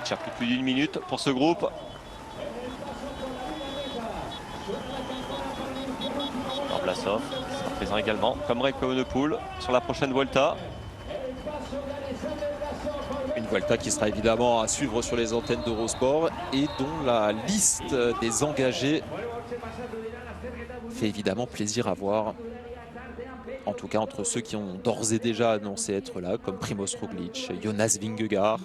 Roglic a pris plus d'une minute pour ce groupe. Blasov sera présent également, comme Remco Evenepoel sur la prochaine Vuelta. Une Vuelta qui sera évidemment à suivre sur les antennes d'Eurosport et dont la liste des engagés fait évidemment plaisir à voir. En tout cas entre ceux qui ont d'ores et déjà annoncé être là, comme Primoz Roglic, Jonas Vingegaard,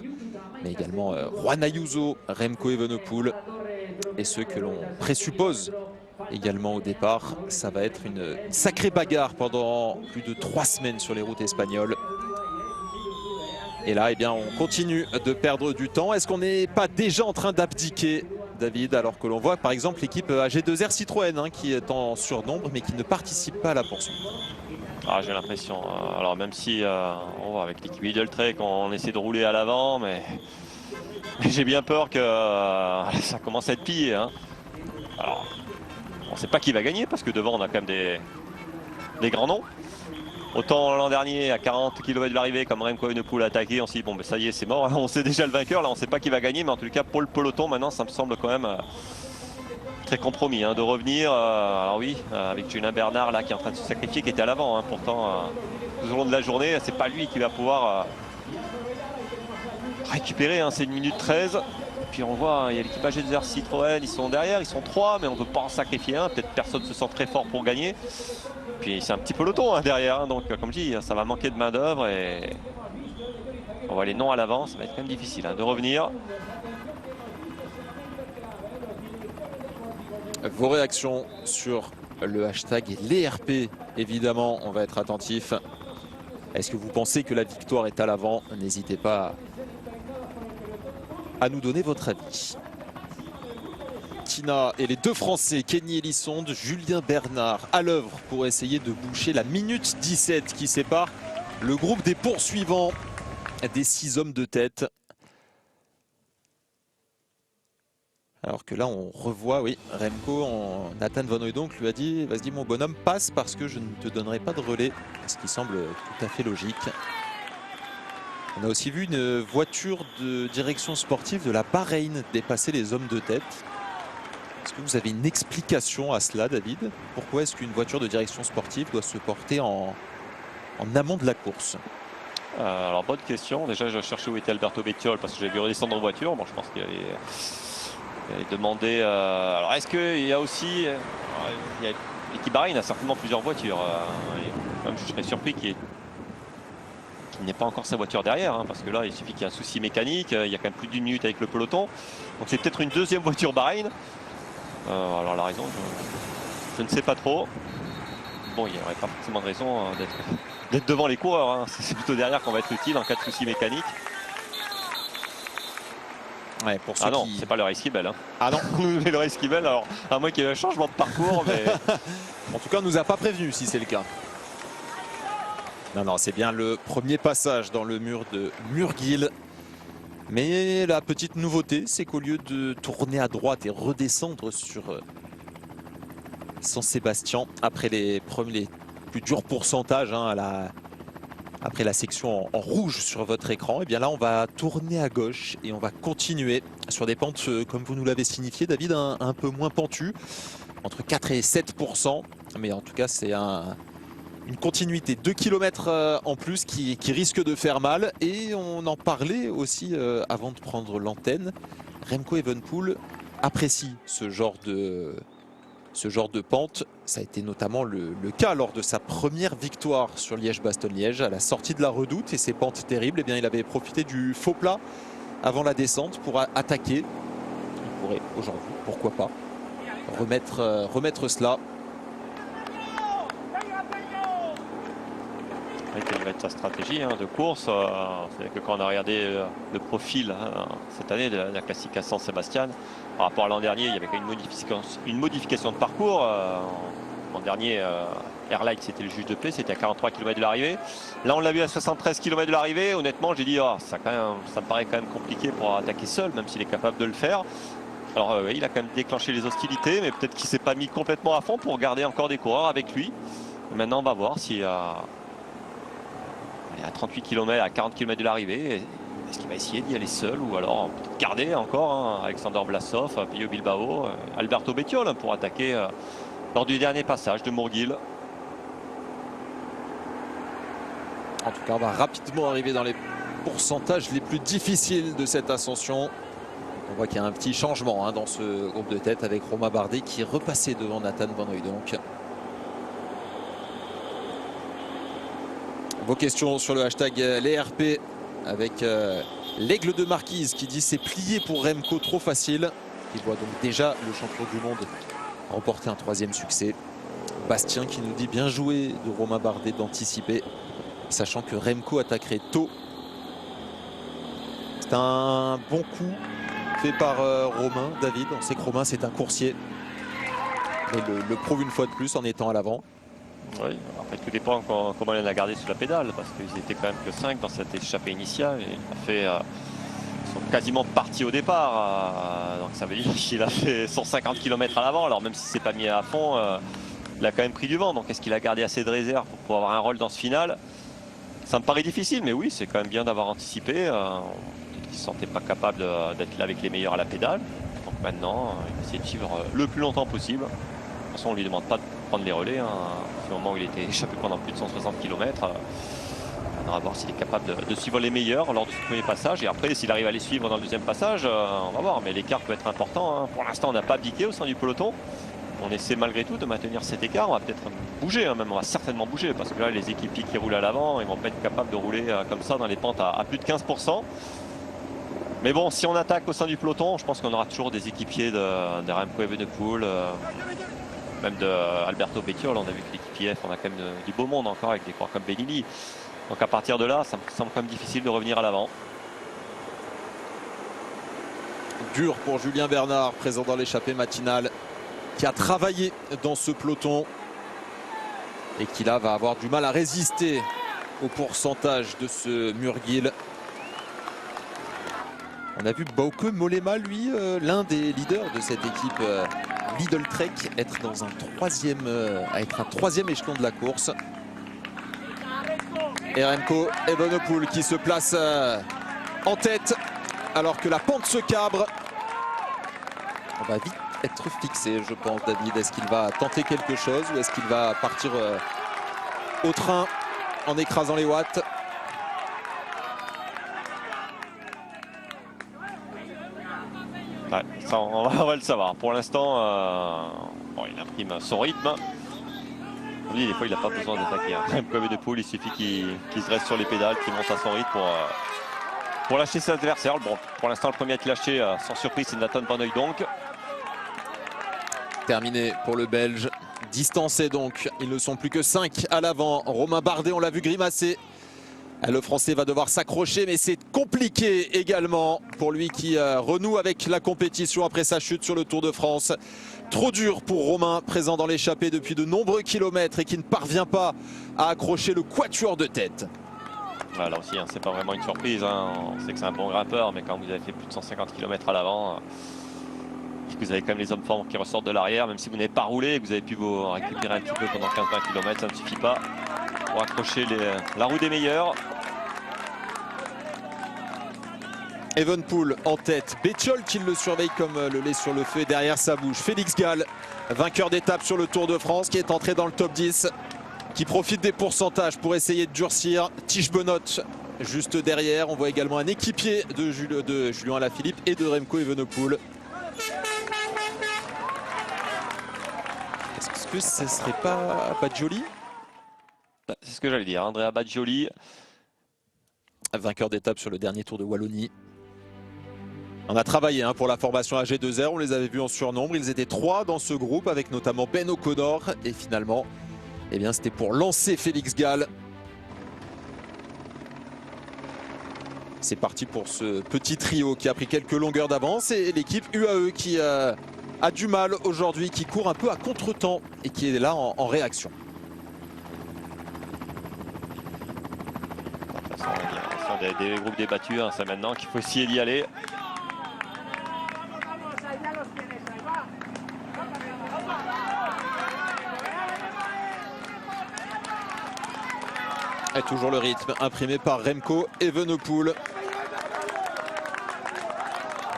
mais également Juan Ayuso, Remco Evenepoel et ceux que l'on présuppose également au départ. Ça va être une sacrée bagarre pendant plus de 3 semaines sur les routes espagnoles. Et là, eh bien, on continue de perdre du temps. Est-ce qu'on n'est pas déjà en train d'abdiquer, David, alors que l'on voit par exemple l'équipe AG2R Citroën qui est en surnombre mais qui ne participe pas à la poursuite? Ah, j'ai l'impression. Alors même si on voit avec l'équipe Lidl-Trek on essaie de rouler à l'avant, mais j'ai bien peur que ça commence à être pillé. Alors, on ne sait pas qui va gagner parce que devant on a quand même des grands noms. Autant l'an dernier à 40 km de l'arrivée, comme Remco Evenepoel a attaqué, on s'est dit bon ben ça y est c'est mort, on sait déjà le vainqueur, là on ne sait pas qui va gagner, mais en tout cas pour le peloton maintenant ça me semble quand même très compromis de revenir. Alors oui, avec Julien Bernard là qui est en train de se sacrifier, qui était à l'avant, pourtant tout au long de la journée c'est pas lui qui va pouvoir récupérer, c'est 1 minute 13. Puis on voit, il y a l'équipage des Citroën, ils sont derrière, ils sont 3, mais on ne peut pas en sacrifier un. Peut-être personne ne se sent très fort pour gagner. Puis c'est un petit peloton derrière, donc comme je dis, ça va manquer de main d'œuvre et on voit les noms à l'avant, ça va être quand même difficile de revenir. Vos réactions sur le hashtag LesRP, évidemment, on va être attentif. Est-ce que vous pensez que la victoire est à l'avant? N'hésitez pas à nous donner votre avis. Tina et les deux Français, Kenny Elissonde, Julien Bernard, à l'œuvre pour essayer de boucher la minute 17 qui sépare le groupe des poursuivants des 6 hommes de tête. Alors que là, on revoit, oui, Remco, Nathan Van Hooydonk lui a dit « Vas-y mon bonhomme, passe parce que je ne te donnerai pas de relais », ce qui semble tout à fait logique. On a aussi vu une voiture de direction sportive de la Bahreïn dépasser les hommes de tête. Est-ce que vous avez une explication à cela, David? Pourquoi est-ce qu'une voiture de direction sportive doit se porter en amont de la course? Alors bonne question. Déjà je cherchais où était Alberto Bettiol parce que j'ai vu redescendre en voiture. Bon, je pense qu'il allait demander. Alors est-ce qu'il y a aussi... l'équipe Bahreïn a certainement plusieurs voitures. Même je serais surpris qu'il n'ait pas encore sa voiture derrière, parce que là il suffit qu'il y ait un souci mécanique, il y a quand même plus d'1 minute avec le peloton, donc c'est peut-être une deuxième voiture Bahreïn. Alors la raison, je ne sais pas trop. Bon, il n'y aurait pas forcément de raison d'être devant les coureurs, c'est plutôt derrière qu'on va être utile en cas de souci mécanique. Ouais, pour ceux non, qui... c'est pas le Race Kibel. Ah non, mais le Race Kibel, alors à moins qu'il y ait un changement de parcours, mais... En tout cas, on nous a pas prévenu si c'est le cas. Non, c'est bien le premier passage dans le mur de Murguil. Mais la petite nouveauté, c'est qu'au lieu de tourner à droite et redescendre sur San Sébastien, après les plus durs pourcentages, après la section en rouge sur votre écran, et bien là, on va tourner à gauche et on va continuer sur des pentes, comme vous nous l'avez signifié, David, un peu moins pentues, entre 4 et 7%. Mais en tout cas, c'est une continuité, 2 km en plus qui risque de faire mal. Et on en parlait aussi avant de prendre l'antenne. Remco Evenepoel apprécie ce genre de pente. Ça a été notamment le cas lors de sa première victoire sur Liège-Bastogne-Liège à la sortie de la Redoute. Et ces pentes terribles, eh bien, il avait profité du faux plat avant la descente pour attaquer. Il pourrait aujourd'hui, pourquoi pas, remettre cela. Quelle va être sa stratégie de course? C'est que quand on a regardé le profil cette année de la classique à San Sébastien, par rapport à l'an dernier, il y avait quand même une modification de parcours. L'an dernier, Airlight c'était le juge de paix, c'était à 43 km de l'arrivée. Là on l'a vu à 73 km de l'arrivée. Honnêtement, j'ai dit ça me paraît quand même compliqué pour attaquer seul, même s'il est capable de le faire. Alors il a quand même déclenché les hostilités, mais peut-être qu'il ne s'est pas mis complètement à fond pour garder encore des coureurs avec lui. Et maintenant on va voir si... à 38 km, à 40 km de l'arrivée, Est-ce qu'il va essayer d'y aller seul ou alors garder encore hein, Alexander Vlasov, Pello Bilbao, Alberto Bettiol hein, pour attaquer lors du dernier passage de Mourguil. En tout cas, on va rapidement arriver dans les pourcentages les plus difficiles de cette ascension. On voit qu'il y a un petit changement hein, dans ce groupe de tête avec Romain Bardet qui est repassé devant Nathan Van Hooydonk. Vos questions sur le hashtag les RP avec l'aigle de Marquise qui dit c'est plié pour Remco, trop facile. Il voit donc déjà le champion du monde remporter un 3e succès. Bastien qui nous dit bien joué de Romain Bardet d'anticiper, sachant que Remco attaquerait tôt. C'est un bon coup fait par Romain, David. On sait que Romain c'est un coursier. Il le prouve une fois de plus en étant à l'avant. Oui, après tout dépend comment il a gardé sous la pédale, parce qu'ils étaient quand même que 5 dans cette échappée initiale. Et il a fait, ils sont quasiment partis au départ, donc ça veut dire qu'il a fait 150 km à l'avant. Alors même si c'est pas mis à fond, il a quand même pris du vent. Donc est-ce qu'il a gardé assez de réserve pour pouvoir avoir un rôle dans ce final? Ça me paraît difficile, mais oui, c'est quand même bien d'avoir anticipé. Peut-être qu'il ne se sentait pas capable d'être là avec les meilleurs à la pédale. Donc maintenant, il va essayer de suivre le plus longtemps possible. De toute façon, on ne lui demande pas de prendre les relais. Hein. Au moment où il était échappé pendant plus de 160 km, on va voir s'il est capable de suivre les meilleurs lors du premier passage. Et après, s'il arrive à les suivre dans le deuxième passage, on va voir. Mais l'écart peut être important. Hein. Pour l'instant, on n'a pas piqué au sein du peloton. On essaie malgré tout de maintenir cet écart. On va peut-être bouger, hein, même on va certainement bouger. Parce que là, les équipiers qui roulent à l'avant, ils ne vont pas être capables de rouler comme ça dans les pentes à plus de 15%. Mais bon, si on attaque au sein du peloton, je pense qu'on aura toujours des équipiers de Remco Evenepoel, même de Alberto Bettiol. On a vu que l'équipier F, on a quand même du beau monde encore avec des coureurs comme Benini. Donc à partir de là, ça me semble quand même difficile de revenir à l'avant. Dur pour Julien Bernard, présent dans l'échappée matinale, qui a travaillé dans ce peloton et qui là va avoir du mal à résister au pourcentage de ce Murguil. On a vu Bauke Mollema, lui, l'un des leaders de cette équipe Lidl Trek, être dans un troisième échelon de la course. Et Remco Evenepoel qui se place en tête alors que la pente se cabre. On va vite être fixé, je pense, David. Est-ce qu'il va tenter quelque chose ou est-ce qu'il va partir au train en écrasant les watts? Ouais, ça, on va le savoir. Pour l'instant, bon, il imprime son rythme. On dit des fois il n'a pas besoin d'attaquer. Remco Evenepoel, il suffit qu'il se reste sur les pédales, qu'il monte à son rythme pour lâcher ses adversaires. Bon, pour l'instant, le premier à être lâché, sans surprise, c'est Nathan Van Hooydonk. Terminé pour le Belge. Distancé donc. Ils ne sont plus que 5 à l'avant. Romain Bardet, on l'a vu grimacer. Le Français va devoir s'accrocher, mais c'est compliqué également pour lui qui renoue avec la compétition après sa chute sur le Tour de France. Trop dur pour Romain, présent dans l'échappée depuis de nombreux kilomètres et qui ne parvient pas à accrocher le quatuor de tête. Là aussi, hein, c'est pas vraiment une surprise. Hein. On sait que c'est un bon grimpeur, mais quand vous avez fait plus de 150 km à l'avant, vous avez quand même les hommes forts qui ressortent de l'arrière, même si vous n'avez pas roulé et que vous avez pu vous récupérer un petit peu pendant 15-20 km, ça ne suffit pas pour accrocher la roue des meilleurs. Evenepoel en tête, Bettiol qui le surveille comme le lait sur le feu et derrière sa bouche. Félix Gall, vainqueur d'étape sur le Tour de France, qui est entré dans le top 10, qui profite des pourcentages pour essayer de durcir. Tish Benoît juste derrière. On voit également un équipier de Julien Alaphilippe et de Remco Evenepoel. Est-ce que ce ne serait pas Badjioli? C'est ce que j'allais dire, Andrea Badjioli. Vainqueur d'étape sur le dernier Tour de Wallonie. On a travaillé pour la formation AG2R, on les avait vus en surnombre. Ils étaient 3 dans ce groupe avec notamment Ben O'Connor. Et finalement, eh bien, c'était pour lancer Félix Gall. C'est parti pour ce petit trio qui a pris quelques longueurs d'avance. Et l'équipe UAE qui a du mal aujourd'hui, qui court un peu à contre-temps et qui est là en réaction. De toute façon, on a des groupes débattus, hein, c'est maintenant qu'il faut essayer d'y aller. Et toujours le rythme imprimé par Remco Evenepoel.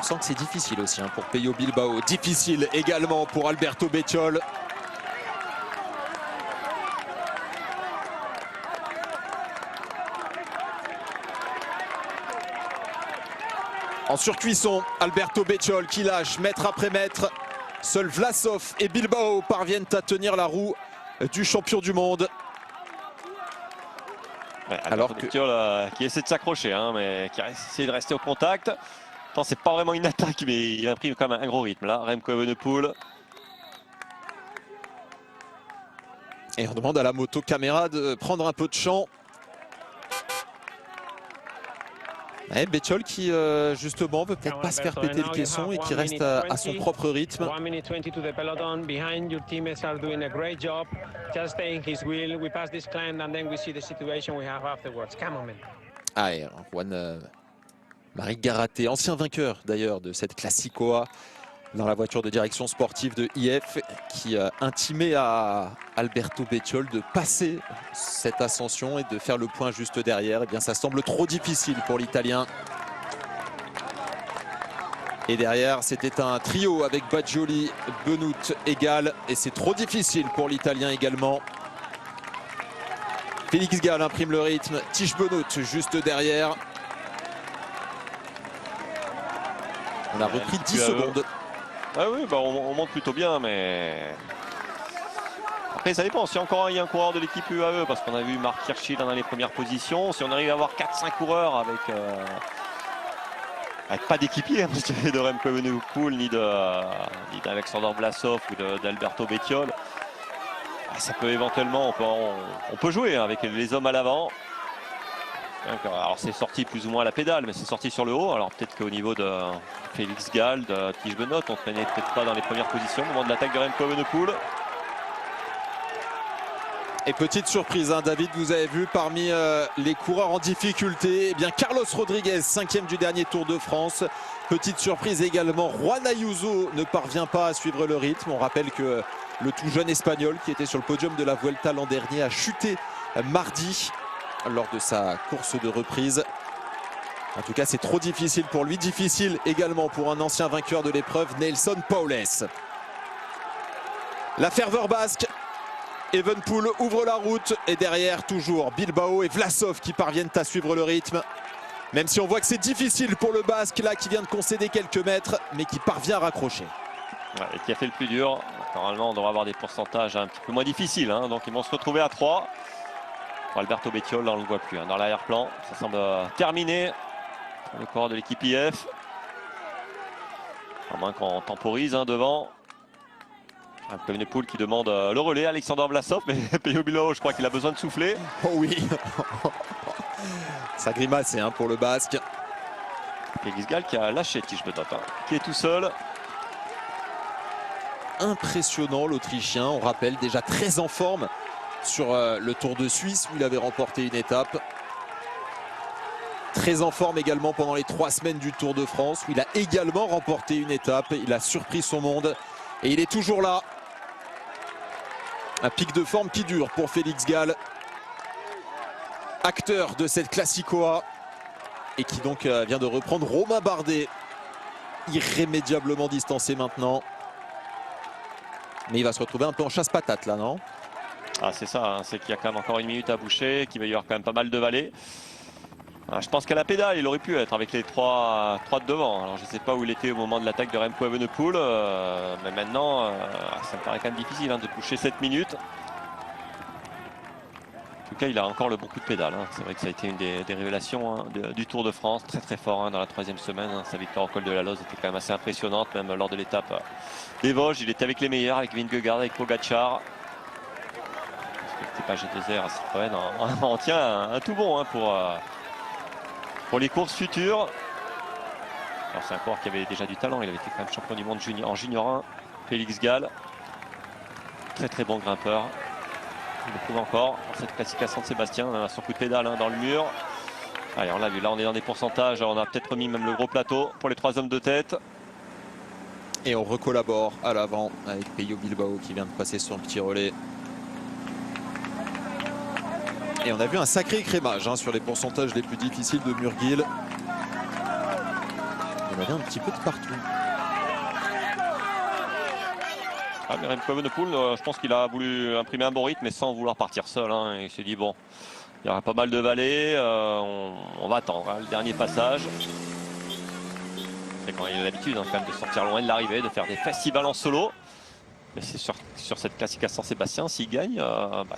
sent que c'est difficile aussi hein, pour Pello Bilbao. Difficile également pour Alberto Bettiol. En surcuisson, Alberto Bettiol qui lâche mètre après mètre. Seuls Vlasov et Bilbao parviennent à tenir la roue du champion du monde. Ouais, alors que Bettiol qui essaie de s'accrocher, hein, mais qui essaie de rester au contact. C'est pas vraiment une attaque, mais il imprime quand même un gros rythme là. Remco Evenepoel. Et on demande à la moto caméra de prendre un peu de champ. Et Bettiol qui justement veut peut-être pas se faire péter le caisson et qui reste à son propre rythme. Allez, Juan Marie Garaté, ancien vainqueur d'ailleurs de cette Classicoa dans la voiture de direction sportive de IF, qui a intimé à Alberto Bettiol de passer cette ascension et de faire le point juste derrière. Eh bien, ça semble trop difficile pour l'Italien. Et derrière, c'était un trio avec Baggioli, Benoot et Gall. Et c'est trop difficile pour l'Italien également. Félix Gall imprime le rythme. Tish Benoot juste derrière. On a repris 10 secondes. Ah oui, bah on monte plutôt bien, mais après ça dépend. Si encore il y a un coureur de l'équipe UAE, parce qu'on a vu Marc Hirschi dans les premières positions, si on arrive à avoir 4-5 coureurs avec pas d'équipier hein, de Remco Evenepoel ni d'Alexander Vlasov ou d'Alberto Bettiol, ça peut éventuellement, on peut jouer hein, avec les hommes à l'avant. Alors c'est sorti plus ou moins à la pédale, mais c'est sorti sur le haut. Alors peut-être qu'au niveau de Félix Gall, de Tish Benoot, on ne traînait peut-être pas dans les premières positions au moment de l'attaque de Remco Evenepoel. Et petite surprise, hein, David, vous avez vu parmi les coureurs en difficulté, eh bien Carlos Rodriguez, 5e du dernier Tour de France. Petite surprise également, Juan Ayuso ne parvient pas à suivre le rythme. On rappelle que le tout jeune Espagnol qui était sur le podium de la Vuelta l'an dernier a chuté mardi lors de sa course de reprise. En tout cas, c'est trop difficile pour lui. Difficile également pour un ancien vainqueur de l'épreuve, Nelson Paules. La ferveur basque. Evenepoel ouvre la route et derrière, toujours Bilbao et Vlasov qui parviennent à suivre le rythme. Même si on voit que c'est difficile pour le basque, là, qui vient de concéder quelques mètres, mais qui parvient à raccrocher. Ouais, et qui a fait le plus dur. Normalement, on devrait avoir des pourcentages un petit peu moins difficiles. Hein, donc, ils vont se retrouver à 3. Alberto Bettiol, là on ne le voit plus hein, dans l'arrière-plan. Ça semble terminé. Le coureur de l'équipe IF. À moins qu'on temporise hein, devant. Evenepoel qui demande le relais. Alexander Vlasov, mais Pello Bilbao, je crois qu'il a besoin de souffler. Oh oui. Ça grimace hein, pour le basque. Félix Gall qui a lâché Tish Benoot, hein, qui est tout seul. Impressionnant l'Autrichien. On rappelle déjà très en forme sur le Tour de Suisse où il avait remporté une étape. Très en forme également pendant les 3 semaines du Tour de France où il a également remporté une étape. Il a surpris son monde et il est toujours là. Un pic de forme qui dure pour Félix Gall, acteur de cette Classicoa et qui donc vient de reprendre Romain Bardet, irrémédiablement distancé maintenant. Mais il va se retrouver un peu en chasse-patate là, non ? Ah c'est ça, hein, c'est qu'il y a quand même encore 1 minute à boucher, qu'il va y avoir quand même pas mal de vallées. Je pense qu'à la pédale, il aurait pu être avec les 3 de devant. Alors je ne sais pas où il était au moment de l'attaque de Remco Evenepoel, mais maintenant, ça me paraît quand même difficile hein, de boucher 7 minutes. En tout cas, il a encore le bon coup de pédale. Hein. C'est vrai que ça a été une des révélations hein, du Tour de France, très très fort hein, dans la 3e semaine. Hein. Sa victoire au col de la Loze était quand même assez impressionnante, même lors de l'étape des Vosges. Il était avec les meilleurs, avec Vingegaard, avec Pogacar. L'équipage G2R, Citroën en tient un tout bon hein, pour les courses futures. Alors c'est un coureur qui avait déjà du talent, il avait été quand même champion du monde en junior 1, Félix Gall. Très très bon grimpeur. Il le prouve encore dans cette classique San Sébastien, on a son coup de pédale hein, dans le mur. Allez, on l'a vu, là on est dans des pourcentages, on a peut-être remis même le gros plateau pour les 3 hommes de tête. Et on recollabore à l'avant avec Pello Bilbao qui vient de passer son petit relais. Et on a vu un sacré écrémage hein, sur les pourcentages les plus difficiles de Murguil. On avait un petit peu de partout. Ah, mais Remco Evenepoel, je pense qu'il a voulu imprimer un bon rythme, mais sans vouloir partir seul. Hein. Il s'est dit, bon, il y aura pas mal de vallées, on va attendre hein, le dernier passage. C'est quand il a l'habitude hein, quand même de sortir loin de l'arrivée, de faire des festivals en solo. Mais c'est sur cette classique à Saint-Sébastien, s'il gagne,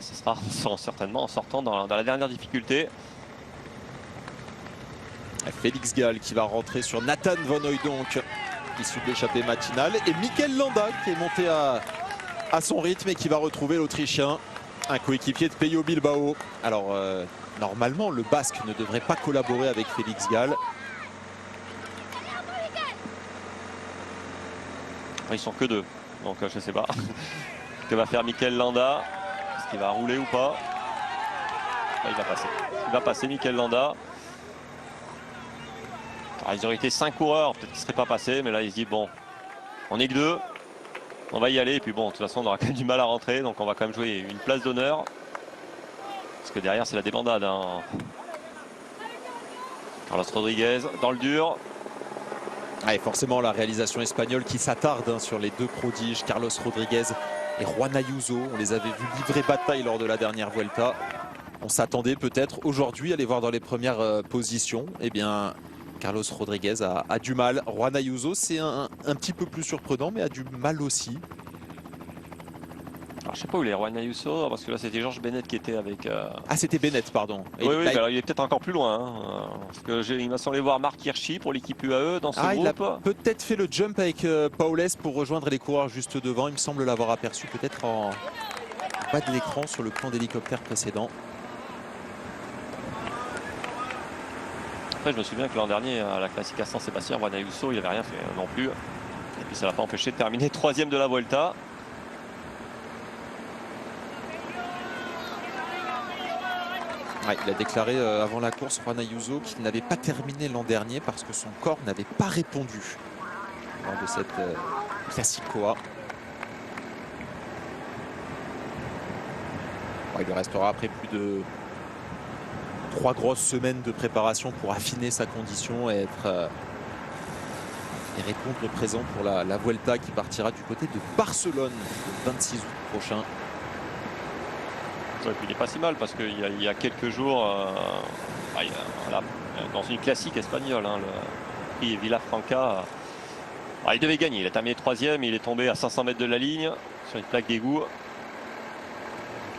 ce sera certainement en sortant dans la dernière difficulté. Félix Gall qui va rentrer sur Nathan Van Hooijdonk, issu de l'échappée matinale. Et Mikel Landa qui est monté à son rythme et qui va retrouver l'Autrichien, un coéquipier de Peyo Bilbao. Alors, normalement, le Basque ne devrait pas collaborer avec Félix Gall. Ils sont que deux, donc je ne sais pas. Que va faire Mikel Landa? Est-ce qu'il va rouler ou pas? Il va passer. Il va passer Mikel Landa. Alors, ils auraient été 5 coureurs, peut-être qu'ils ne seraient pas passés, mais là il se dit bon, on est que 2, on va y aller, et puis bon, de toute façon on aura quand même du mal à rentrer, donc on va quand même jouer une place d'honneur. Parce que derrière c'est la débandade. Hein. Carlos Rodriguez dans le dur. Ah, et forcément la réalisation espagnole qui s'attarde hein, sur les deux prodiges, Carlos Rodriguez et Juan Ayuso. On les avait vus livrer bataille lors de la dernière Vuelta. On s'attendait peut-être aujourd'hui à les voir dans les premières positions. Eh bien, Carlos Rodriguez a du mal. Juan Ayuso, c'est un petit peu plus surprenant, mais a du mal aussi. Alors, je sais pas où il est, Juan Ayuso, parce que là c'était Georges Bennett qui était avec... Ah, c'était Bennett, pardon. Oui, oui, alors, il est peut-être encore plus loin. Hein, parce que il m'a semblé voir Marc Hirschi pour l'équipe UAE dans ce groupe. Il a peut-être fait le jump avec Paules pour rejoindre les coureurs juste devant. Il me semble l'avoir aperçu peut-être en bas de l'écran sur le plan d'hélicoptère précédent. Après, je me souviens que l'an dernier, à la Classique à Saint-Sébastien, Juan Ayuso, il n'avait rien fait non plus. Et puis ça ne l'a pas empêché de terminer 3e de la Vuelta. Ouais, il a déclaré avant la course, Juan Ayuso, qu'il n'avait pas terminé l'an dernier parce que son corps n'avait pas répondu lors de cette Classicoa. Il lui restera après plus de 3 grosses semaines de préparation pour affiner sa condition et répondre présent pour la Vuelta qui partira du côté de Barcelone le 26 août prochain. Ouais, il n'est pas si mal parce qu'il y a quelques jours, dans une classique espagnole, hein, le prix Villafranca, il devait gagner. Il a terminé 3e, il est tombé à 500 mètres de la ligne sur une plaque d'égout.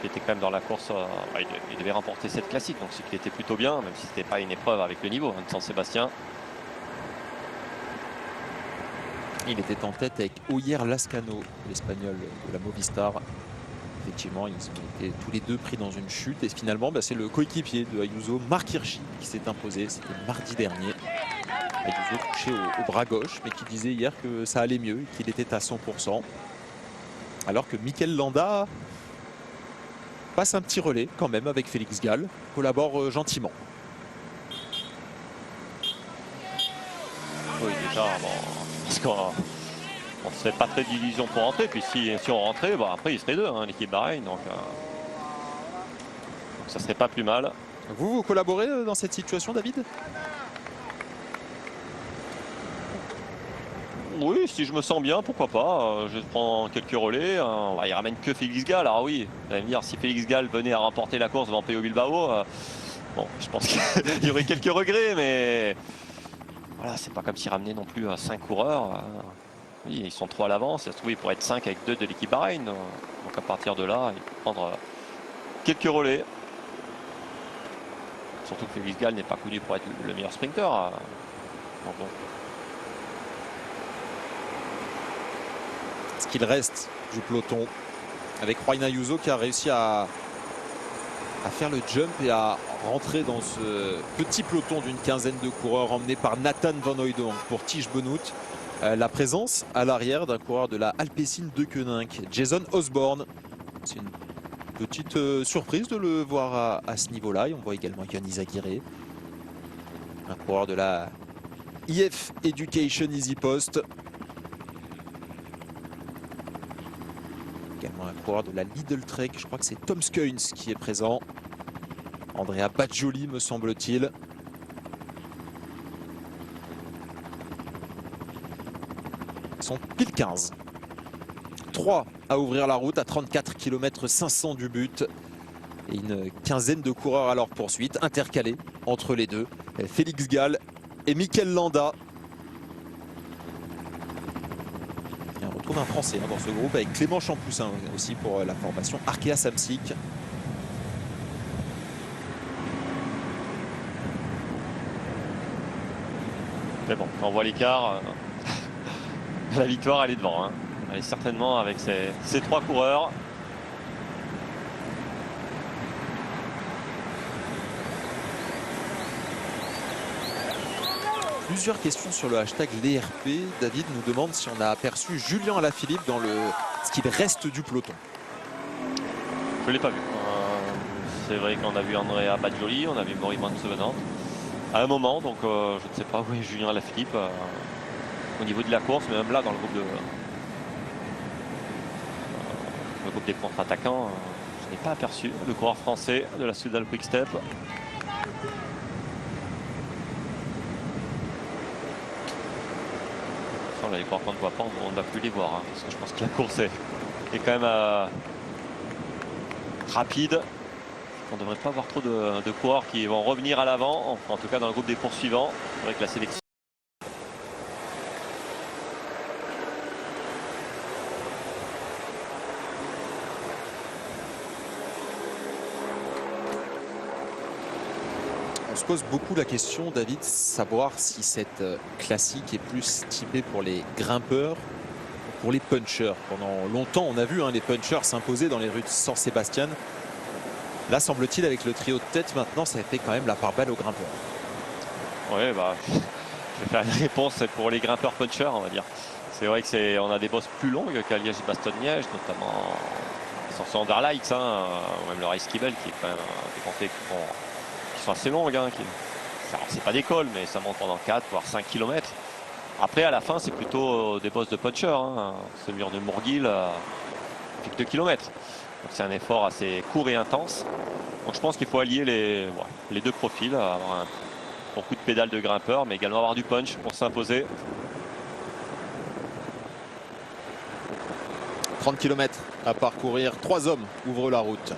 Il était quand même dans la course, il devait remporter cette classique, donc c'est qu'il était plutôt bien, même si ce n'était pas une épreuve avec le niveau hein, de Saint-Sébastien. Il était en tête avec Oyer Lascano, l'Espagnol de la Movistar. Effectivement, ils ont été tous les deux pris dans une chute et finalement c'est le coéquipier de Ayuso, Marc Hirschi, qui s'est imposé. C'était mardi dernier. Ayuso touché au bras gauche, mais qui disait hier que ça allait mieux et qu'il était à 100%. Alors que Mikel Landa passe un petit relais quand même avec Félix Gall, collabore gentiment. Oui, déjà, bon, parce qu'on ne serait pas très d'illusion pour rentrer. Puis si on rentrait, après il serait 2, hein, l'équipe Bahreïn. Donc ça serait pas plus mal. Vous collaborez dans cette situation, David? Oui, si je me sens bien, pourquoi pas. Je prends quelques relais. Il ramène que Félix Gall. Alors oui, vous allez me dire, si Félix Gall venait à remporter la course devant Peyo Bilbao, bon, je pense qu'il y aurait quelques regrets, mais voilà, c'est pas comme s'il ramenait non plus 5 coureurs. Oui, ils sont 3 à l'avance. Ça se trouve, il pourrait être 5 avec 2 de l'équipe Bahreïn. Donc à partir de là, il peut prendre quelques relais. Surtout que Félix Gall n'est pas connu pour être le meilleur sprinter. Donc bon. Ce qu'il reste du peloton avec Juan Ayuso qui a réussi à faire le jump et à rentrer dans ce petit peloton d'une quinzaine de coureurs emmené par Nathan Van Hooijdonk pour Tiesj Benoot. La présence à l'arrière d'un coureur de la Alpecin de Koninck, Jason Osborne. C'est une petite surprise de le voir à ce niveau-là. Et on voit également Yann Izaguirre, un coureur de la IF Education Easy Post. Également un coureur de la Lidl Trek, je crois que c'est Tom Skuyns qui est présent. Andrea Baccioli me semble-t-il. Ils sont pile 15. 3 à ouvrir la route à 34 km 500 du but. Et une quinzaine de coureurs à leur poursuite, intercalés entre les deux. Félix Gall et Mikel Landa. Et on retrouve un Français dans ce groupe avec Clément Champoussin aussi pour la formation Arkea Samsic. Mais bon, quand on voit l'écart, la victoire elle est devant. Hein. Elle est certainement avec ces 3 coureurs. Plusieurs questions sur le hashtag l'ERP. David nous demande si on a aperçu Julien Alaphilippe dans ce qu'il reste du peloton. Je ne l'ai pas vu. C'est vrai qu'on a vu Andrea Badjoli, on a vu Maury Mansevenant à un moment, donc je ne sais pas où est Julien Alaphilippe au niveau de la course, mais même là dans le groupe des contre-attaquants, je n'ai pas aperçu le coureur français de la Soudal Quick Step. Les coureurs qu'on ne voit pas, on ne va plus les voir, hein, parce que je pense que la course est quand même rapide. On ne devrait pas avoir trop de coureurs qui vont revenir à l'avant, en tout cas dans le groupe des poursuivants, avec la sélection. On se pose beaucoup la question, David, savoir si cette classique est plus typée pour les grimpeurs ou pour les punchers. Pendant longtemps, on a vu les punchers s'imposer dans les rues de San Sébastien. Là, semble-t-il, avec le trio de tête, maintenant, ça fait quand même la part belle aux grimpeurs. Oui, bah, je vais faire une réponse pour les grimpeurs punchers, on va dire. C'est vrai qu'on a des bosses plus longues qu'à Liège-Bastogne-Liège, notamment sur Anderlecht, ou même le Race Kibel, qui est quand même des montées qui sont assez longues. C'est pas des cols, mais ça monte pendant 4 voire 5 km. Après, à la fin, c'est plutôt des bosses de puncher. Ce mur de Mourguil fait que 2 km. Donc c'est un effort assez court et intense. Donc je pense qu'il faut allier les deux profils, avoir un bon coup de pédale de grimpeur, mais également avoir du punch pour s'imposer. 30 km à parcourir, 3 hommes ouvrent la route.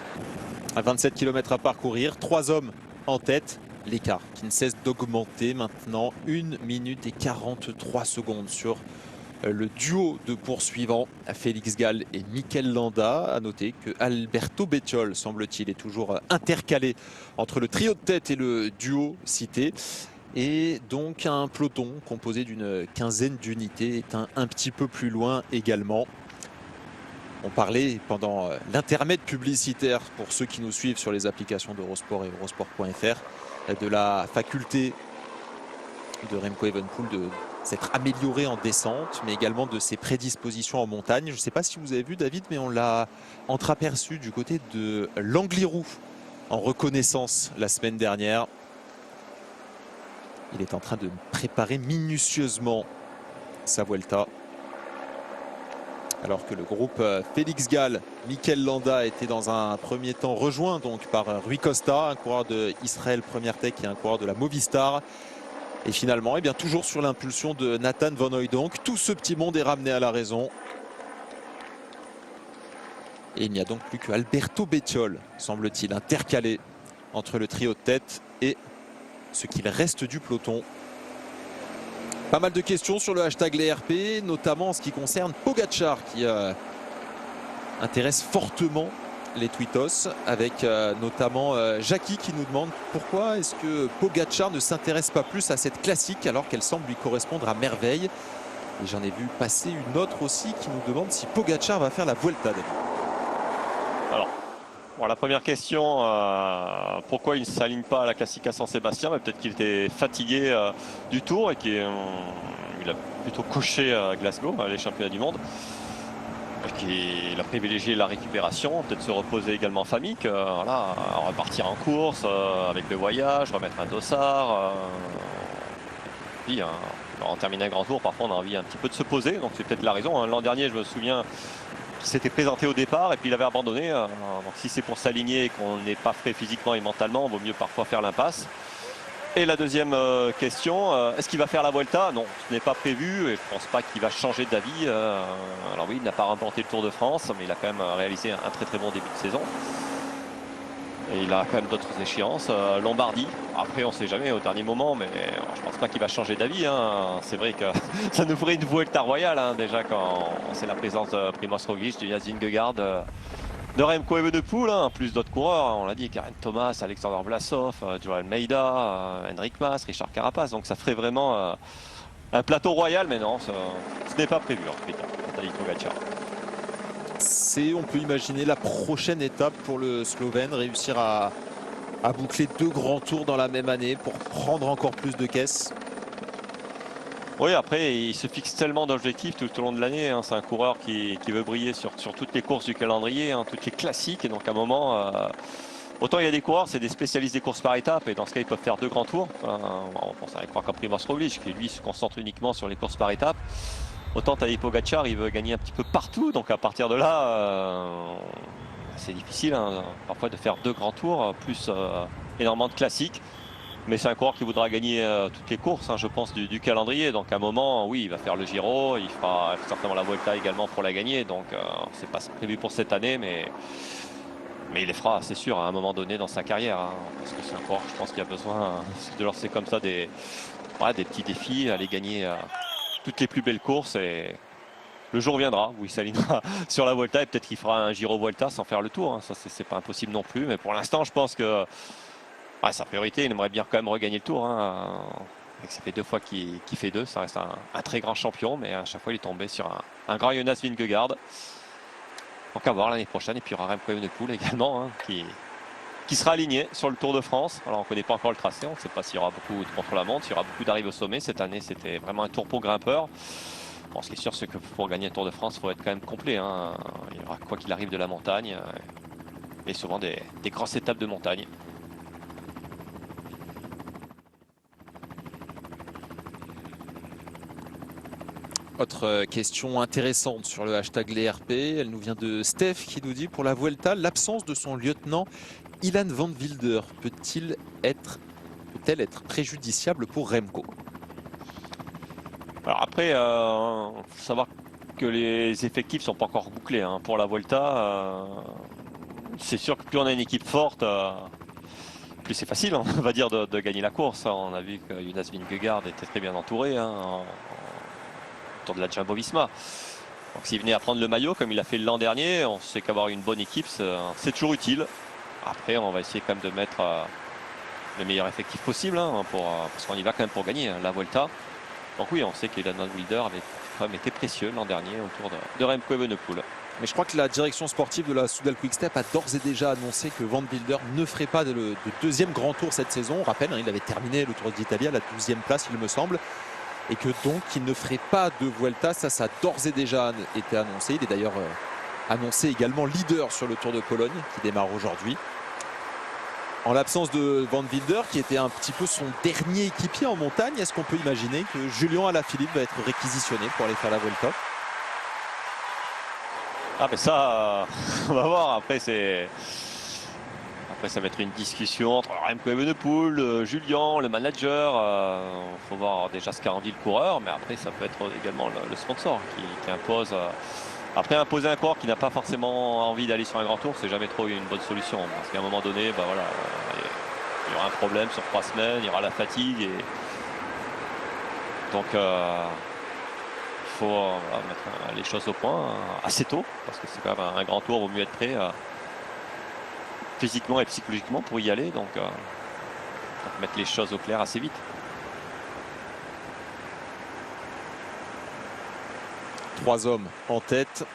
À 27 km à parcourir, 3 hommes en tête. L'écart qui ne cesse d'augmenter maintenant, 1 minute et 43 secondes sur le duo de poursuivants Félix Gall et Mikel Landa. À noter que Alberto Bettiol, semble-t-il, est toujours intercalé entre le trio de tête et le duo cité. Et donc un peloton composé d'une quinzaine d'unités est un petit peu plus loin également. On parlait pendant l'intermède publicitaire, pour ceux qui nous suivent sur les applications d'Eurosport et Eurosport.fr, de la faculté de Remco Evenepoel de s'être amélioré en descente, mais également de ses prédispositions en montagne. Je ne sais pas si vous avez vu, David, mais on l'a entreaperçu du côté de l'Angliru en reconnaissance la semaine dernière. Il est en train de préparer minutieusement sa Vuelta. Alors que le groupe Félix Gall, Mikel Landa était dans un premier temps rejoint donc par Rui Costa, un coureur de Israel Premier Tech et un coureur de la Movistar. Et finalement, eh bien, toujours sur l'impulsion de Nathan Van Hooydonk, tout ce petit monde est ramené à la raison. Et il n'y a donc plus que Alberto Bettiol, semble-t-il, intercalé entre le trio de tête et ce qu'il reste du peloton. Pas mal de questions sur le hashtag l'ERP, notamment en ce qui concerne Pogacar, qui intéresse fortement les tweetos, avec notamment Jackie qui nous demande pourquoi est-ce que Pogacar ne s'intéresse pas plus à cette classique alors qu'elle semble lui correspondre à merveille. Et j'en ai vu passer une autre aussi qui nous demande si Pogacar va faire la Vuelta. Alors, bon, la première question, pourquoi il ne s'aligne pas à la classique à San Sébastien? Peut-être qu'il était fatigué du Tour et qu'il a plutôt coché à Glasgow, les championnats du monde. Il a privilégié la récupération, peut-être se reposer également en famille, voilà, repartir en course avec le voyage, remettre un dossard. Puis, en terminant un grand tour, parfois on a envie un petit peu de se poser, donc c'est peut-être la raison. L'an dernier, je me souviens qu'il s'était présenté au départ et puis il avait abandonné. Donc si c'est pour s'aligner et qu'on n'est pas frais physiquement et mentalement, il vaut mieux parfois faire l'impasse. Et la deuxième question, est-ce qu'il va faire la Vuelta? Non, ce n'est pas prévu et je ne pense pas qu'il va changer d'avis. Alors oui, il n'a pas remporté le Tour de France, mais il a quand même réalisé un très très bon début de saison. Et il a quand même d'autres échéances. Lombardie, après on ne sait jamais au dernier moment, mais je ne pense pas qu'il va changer d'avis. Hein. C'est vrai que ça nous ferait une Vuelta royale, hein, déjà quand c'est la présence de Primož Roglič, de Jonas Vingegaard, de Remco Evenepoel, hein, plus d'autres coureurs, hein, on l'a dit, Karen Thomas, Alexander Vlasov, Joao Almeida, Henrik Mas, Richard Carapaz, donc ça ferait vraiment un plateau royal, mais non, ce n'est pas prévu en fait, Tadej Pogačar. On peut imaginer la prochaine étape pour le Slovène, réussir à boucler 2 grands tours dans la même année pour prendre encore plus de caisses. Oui, après, il se fixe tellement d'objectifs tout au long de l'année. Hein. C'est un coureur qui veut briller sur toutes les courses du calendrier, hein, toutes les classiques. Et donc, à un moment, autant il y a des coureurs, c'est des spécialistes des courses par étapes. Et dans ce cas, ils peuvent faire 2 grands tours. On pense à croire comme Primož Roglič, qui lui se concentre uniquement sur les courses par étapes. Autant Tadej Pogačar, il veut gagner un petit peu partout. Donc, à partir de là, c'est difficile hein, parfois de faire 2 grands tours, plus énormément de classiques. Mais c'est un coureur qui voudra gagner toutes les courses, hein, je pense, du calendrier. Donc à un moment, oui, il va faire le Giro, il fera certainement la Vuelta également pour la gagner. Donc c'est pas prévu pour cette année, mais il les fera, c'est sûr, à un moment donné dans sa carrière. Hein, parce que c'est un coureur, je pense qu'il a besoin de lancer comme ça des petits défis, aller gagner toutes les plus belles courses. Et le jour viendra où il s'alignera sur la Vuelta et peut-être qu'il fera un Giro Vuelta sans faire le tour. Hein. Ça, c'est pas impossible non plus. Mais pour l'instant, je pense que sa priorité, il aimerait bien quand même regagner le tour. Hein. Ça fait 2 fois qu'il fait 2. Ça reste un très grand champion, mais à chaque fois, il est tombé sur un grand Jonas Vingegaard. Donc à voir l'année prochaine. Et puis il y aura Remco Evenepoel également, hein, qui sera aligné sur le Tour de France. Alors on ne connaît pas encore le tracé. On ne sait pas s'il y aura beaucoup de contre-la-montre, s'il y aura beaucoup d'arrivées au sommet. Cette année, c'était vraiment un tour pour grimpeurs. Bon, ce qui est sûr, c'est que pour gagner un Tour de France, il faut être quand même complet. Hein. Il y aura quoi qu'il arrive de la montagne. Et souvent des grosses étapes de montagne. Autre question intéressante sur le hashtag LesRP, elle nous vient de Steph qui nous dit pour la Vuelta, l'absence de son lieutenant Ilan Van Wilder peut-elle être préjudiciable pour Remco? Alors après, faut savoir que les effectifs sont pas encore bouclés hein. Pour la Vuelta. C'est sûr que plus on a une équipe forte, plus c'est facile, on va dire, de gagner la course. On a vu que Jonas Vingegaard était très bien entouré hein, autour de la Jumbo-Visma. Donc s'il venait à prendre le maillot comme il a fait l'an dernier, on sait qu'avoir une bonne équipe, c'est toujours utile. Après, on va essayer quand même de mettre le meilleur effectif possible hein, parce qu'on y va quand même pour gagner hein, la Vuelta. Donc oui, on sait qu'Ilan Van Wilder avait quand même été précieux l'an dernier autour de Remco Evenepoel. Mais je crois que la direction sportive de la Soudal Quick-Step a d'ores et déjà annoncé que Van Wilder ne ferait pas de deuxième grand tour cette saison. On rappelle, hein, il avait terminé le Tour d'Italie à la 12e place, il me semble. Et que donc il ne ferait pas de Vuelta. Ça a d'ores et déjà été annoncé. Il est d'ailleurs annoncé également leader sur le Tour de Pologne qui démarre aujourd'hui. En l'absence de Van Wilder, qui était un petit peu son dernier équipier en montagne, est-ce qu'on peut imaginer que Julian Alaphilippe va être réquisitionné pour aller faire la Vuelta? Ah mais ça, on va voir. Après ça va être une discussion entre Remco Evenepoel, Julian, le manager. Faut voir déjà ce qu'a envie le coureur, mais après ça peut être également le sponsor qui impose. Après imposer un coureur qui n'a pas forcément envie d'aller sur un grand tour, c'est jamais trop une bonne solution. Parce qu'à un moment donné, bah voilà, il y aura un problème sur 3 semaines, il y aura la fatigue. Donc il faut mettre les choses au point assez tôt, parce que c'est quand même un grand tour, il vaut mieux être prêt physiquement et psychologiquement pour y aller. Donc mettre les choses au clair assez vite. 3 hommes en tête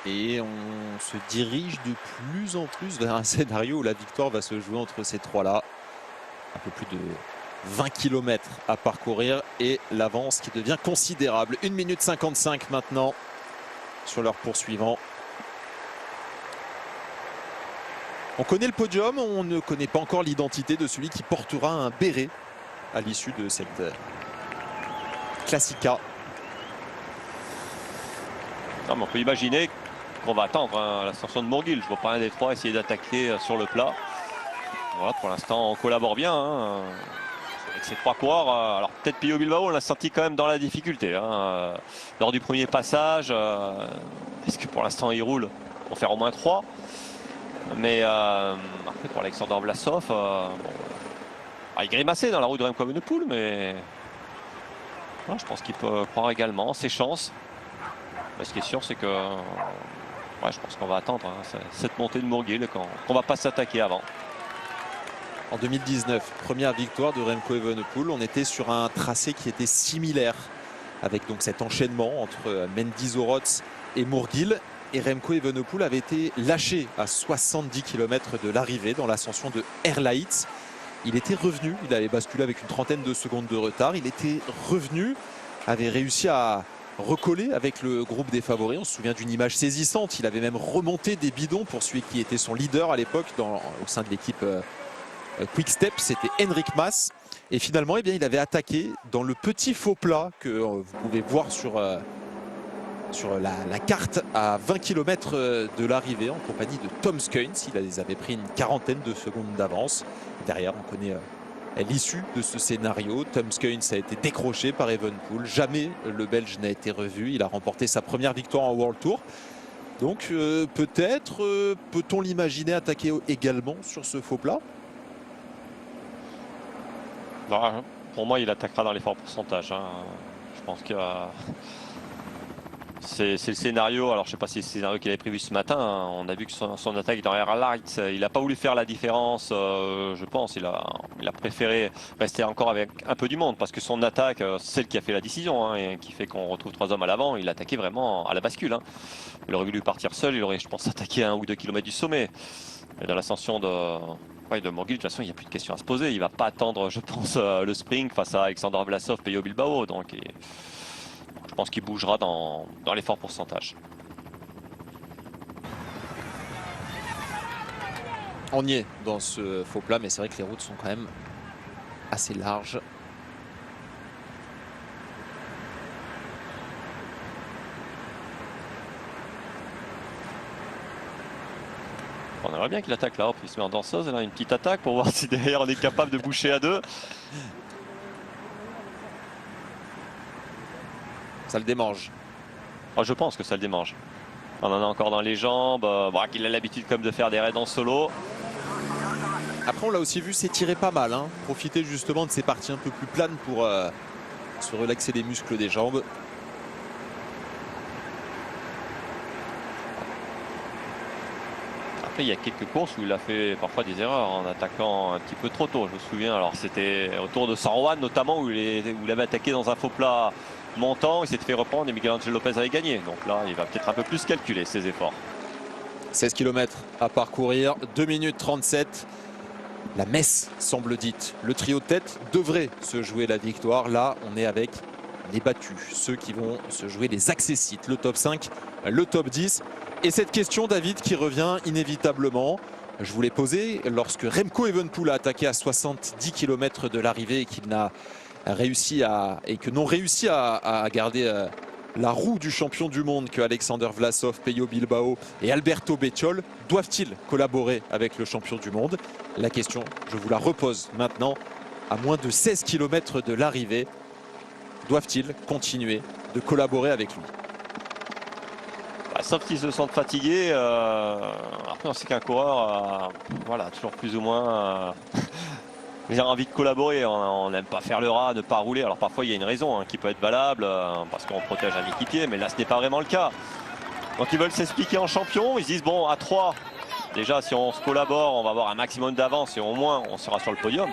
et on se dirige de plus en plus vers un scénario où la victoire va se jouer entre ces 3-là. Un peu plus de 20 km à parcourir et l'avance qui devient considérable. 1 minute 55 maintenant sur leur poursuivant. On connaît le podium, on ne connaît pas encore l'identité de celui qui portera un béret à l'issue de cette Classica. Non, mais on peut imaginer qu'on va attendre hein, l'ascension de Mourguil. Je ne vois pas un des 3 essayer d'attaquer sur le plat. Voilà, pour l'instant, on collabore bien. Hein. avec ces 3 coureurs, alors peut-être Pello Bilbao, on l'a senti quand même dans la difficulté. Hein, lors du premier passage, est-ce que pour l'instant il roule pour faire au moins 3? Mais après pour Alexander Vlasov, bon, il grimaçait dans la roue de Remco Evenepoel, mais ouais, je pense qu'il peut croire également ses chances. Mais ce qui est sûr, c'est que ouais, je pense qu'on va attendre hein, cette montée de Mourguil, qu'on va pas s'attaquer avant. En 2019, première victoire de Remco Evenepoel. On était sur un tracé qui était similaire, avec donc cet enchaînement entre Mendy Oroz et Mourguil. Et Remco Evenepoel avait été lâché à 70 km de l'arrivée dans l'ascension de Erlaïtz. Il était revenu, il avait basculé avec une trentaine de secondes de retard. Il était revenu, avait réussi à recoller avec le groupe des favoris. On se souvient d'une image saisissante. Il avait même remonté des bidons pour celui qui était son leader à l'époque au sein de l'équipe Quick Step. C'était Enric Mas. Et finalement, eh bien, il avait attaqué dans le petit faux plat que vous pouvez voir sur la carte à 20 km de l'arrivée en compagnie de Tom Skujns. Il avait pris une quarantaine de secondes d'avance. Derrière, on connaît l'issue de ce scénario. Tom Skujns a été décroché par Evenepoel. Jamais le Belge n'a été revu. Il a remporté sa première victoire en World Tour. Donc peut-être peut-on l'imaginer attaquer également sur ce faux plat? Non, pour moi, il attaquera dans les forts pourcentages. Hein. Je pense que c'est le scénario. Alors, je ne sais pas si c'est le scénario qu'il avait prévu ce matin. Hein. On a vu que son attaque dans Erlaïtz, il n'a pas voulu faire la différence. Je pense il a préféré rester encore avec un peu du monde parce que son attaque, celle qui a fait la décision hein, et qui fait qu'on retrouve 3 hommes à l'avant, il attaquait vraiment à la bascule. Hein. Il aurait voulu partir seul. Il aurait, je pense, attaqué 1 ou 2 km du sommet. Et dans l'ascension de Mourguil, de toute façon, il n'y a plus de questions à se poser. Il ne va pas attendre, je pense, le sprint face à Alexander Vlasov, Pello Bilbao. Donc, je pense qu'il bougera dans les forts pourcentages. On y est dans ce faux plat, mais c'est vrai que les routes sont quand même assez larges. On aimerait bien qu'il attaque là, il se met en danseuse, là, une petite attaque pour voir si derrière on est capable de boucher à 2. Ça le démange. Oh, je pense que ça le démange. On en a encore dans les jambes, bon, qu'il a l'habitude comme de faire des raids en solo. Après on l'a aussi vu s'étirer pas mal, hein. Profiter justement de ces parties un peu plus planes pour se relaxer les muscles des jambes. Après, il y a quelques courses où il a fait parfois des erreurs en attaquant un petit peu trop tôt. Je me souviens, alors c'était autour de San Juan notamment où il avait attaqué dans un faux plat montant. Il s'était fait reprendre et Miguel Angel Lopez avait gagné. Donc là, il va peut-être un peu plus calculer ses efforts. 16 km à parcourir, 2 minutes 37. La messe semble dite. Le trio de tête devrait se jouer la victoire. Là, on est avec les battus, ceux qui vont se jouer les accessites, le top 5, le top 10. Et cette question, David, qui revient inévitablement, je vous l'ai posée lorsque Remco Evenepoel a attaqué à 70 km de l'arrivée et qu'il n'a réussi et que n'ont réussi à garder la roue du champion du monde que Alexander Vlasov, Pello Bilbao et Alberto Bettiol. Doivent-ils collaborer avec le champion du monde? La question, je vous la repose maintenant, à moins de 16 km de l'arrivée. Doivent-ils continuer de collaborer avec lui? Sauf qu'ils se sentent fatigués. Après, on sait qu'un coureur, voilà, toujours plus ou moins il a envie de collaborer. On n'aime pas faire le rat, ne pas rouler. Alors parfois, il y a une raison hein, qui peut être valable parce qu'on protège un équipier, mais là, ce n'est pas vraiment le cas. Donc, ils veulent s'expliquer en champion. Ils se disent bon, à 3, déjà, si on se collabore, on va avoir un maximum d'avance et au moins, on sera sur le podium.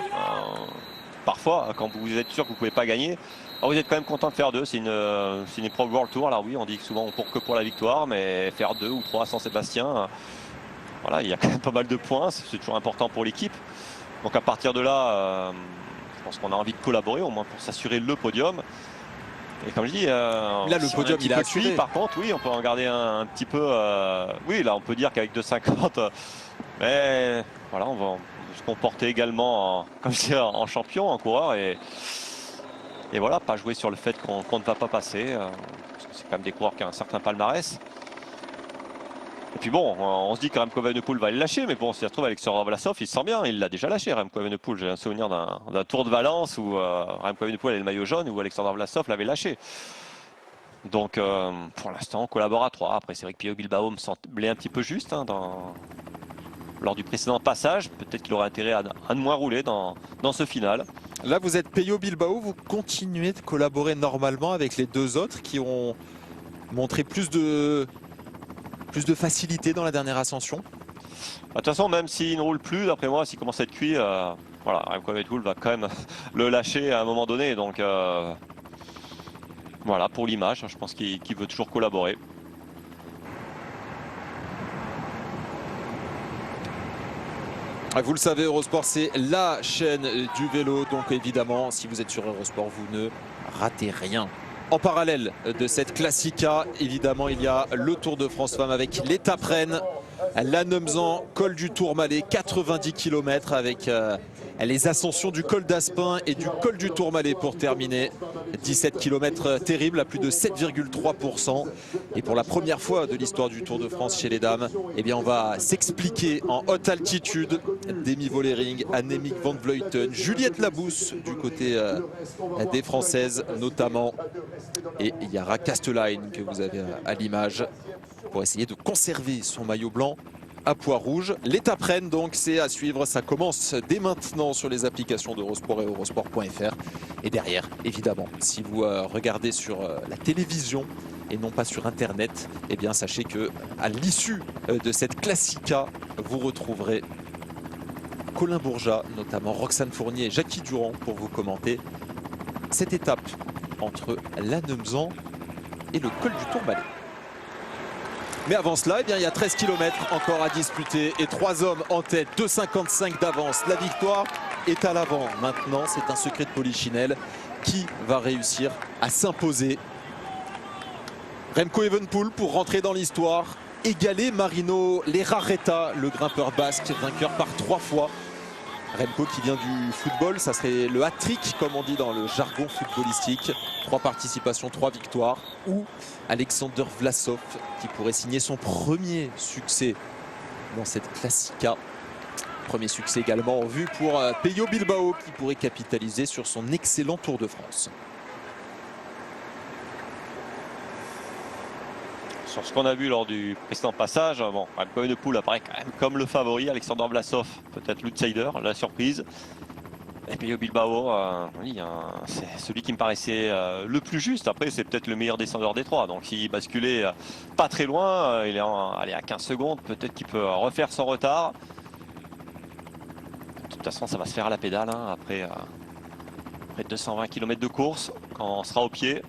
Parfois, quand vous êtes sûr que vous ne pouvez pas gagner, alors vous êtes quand même content de faire 2, c'est une épreuve World Tour. Alors oui, on dit que souvent on court que pour la victoire, mais faire 2 ou 3 sans Sébastien, voilà, il y a quand même pas mal de points, c'est toujours important pour l'équipe. Donc à partir de là, je pense qu'on a envie de collaborer au moins pour s'assurer le podium. Et comme je dis, là le podium il est assuré. Par contre, oui, on peut en garder un petit peu. Oui, là on peut dire qu'avec 2,50, mais voilà, on va se comporter également comme je dis, en champion, en coureur et voilà, pas jouer sur le fait qu'on ne va pas passer, parce que c'est quand même des coureurs qui ont un certain palmarès. Et puis bon, on se dit que Remco Evenepoel va le lâcher, mais bon, si ça se trouve, Alexander Vlasov, il se sent bien, il l'a déjà lâché, Remco Evenepoel. J'ai un souvenir d'un Tour de Valence où Remco Evenepoel avait le maillot jaune, où Alexander Vlasov l'avait lâché. Donc pour l'instant, on collabore à 3. Après, c'est vrai que Pello Bilbao me semblait un petit peu juste lors du précédent passage. Peut-être qu'il aurait intérêt à de moins rouler dans ce final. Là, vous êtes Pello Bilbao, vous continuez de collaborer normalement avec les deux autres qui ont montré plus de facilité dans la dernière ascension. De toute façon, même s'il ne roule plus, d'après moi, s'il commence à être cuit, voilà, Remco Evenepoel va quand même le lâcher à un moment donné. Donc voilà, pour l'image, je pense qu'il veut toujours collaborer. Vous le savez, Eurosport, c'est la chaîne du vélo. Donc évidemment, si vous êtes sur Eurosport, vous ne ratez rien. En parallèle de cette Classica, évidemment, il y a le Tour de France Femmes avec l'étape Rennes, Lannemezan, col du Tourmalet, 90 km avec les ascensions du col d'Aspin et du col du Tourmalet pour terminer. 17 km terribles à plus de 7,3%. Et pour la première fois de l'histoire du Tour de France chez les dames, eh bien on va s'expliquer en haute altitude. Demi Vollering, Annemiek van Vleuten, Juliette Labousse du côté des Françaises notamment. Et Yara Kastelijn que vous avez à l'image pour essayer de conserver son maillot blanc à pois rouge. L'étape Rennes, donc, c'est à suivre. Ça commence dès maintenant sur les applications d'Eurosport et Eurosport.fr. Et derrière, évidemment, si vous regardez sur la télévision et non pas sur Internet, eh bien, sachez que à l'issue de cette Classica, vous retrouverez Colin Bourgeat, notamment Roxane Fournier et Jackie Durand pour vous commenter cette étape entre Lannemezan et le col du Tourmalet. Mais avant cela, eh bien, il y a 13 km encore à disputer et 3 hommes en tête, 2,55 d'avance. La victoire est à l'avant. Maintenant, c'est un secret de Polichinelle. Qui va réussir à s'imposer? Remco Evenepoel pour rentrer dans l'histoire. Égaler Marino Lerareta, le grimpeur basque, vainqueur par 3 fois. Remco qui vient du football, ça serait le hat-trick comme on dit dans le jargon footballistique. 3 participations, 3 victoires. Ou Alexander Vlasov qui pourrait signer son premier succès dans cette Classica. Premier succès également en vue pour Pello Bilbao qui pourrait capitaliser sur son excellent Tour de France. Sur ce qu'on a vu lors du précédent passage, bon, Remco Evenepoel apparaît quand même comme le favori. Alexander Vlasov, peut-être l'outsider, la surprise. Et Pello Bilbao, oui, c'est celui qui me paraissait le plus juste. Après, c'est peut-être le meilleur descendeur des 3. Donc, s'il basculait pas très loin, il est à 15 secondes. Peut-être qu'il peut refaire son retard. De toute façon, ça va se faire à la pédale après 220 km de course, quand on sera au pied.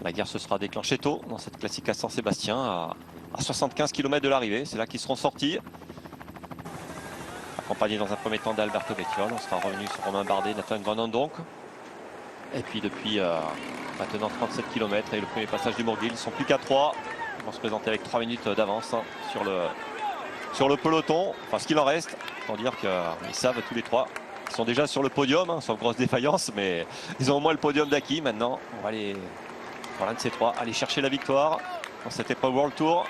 La guerre se sera déclenchée tôt dans cette Classica Saint-Sébastien à 75 km de l'arrivée. C'est là qu'ils seront sortis. Accompagné dans un premier temps d'Alberto Bettiol. On sera revenu sur Romain Bardet, Nathan Van Andonk. Et puis depuis maintenant 37 km et le premier passage du Morguil, ils ne sont plus qu'à 3. Ils vont se présenter avec 3 minutes d'avance sur le peloton. Enfin, ce qu'il en reste. Autant dire qu'ils savent tous les 3. Ils sont déjà sur le podium, sauf grosse défaillance, mais ils ont au moins le podium d'acquis. Maintenant, on va aller, pour l'un de ces 3, aller chercher la victoire dans cette épreuve World Tour.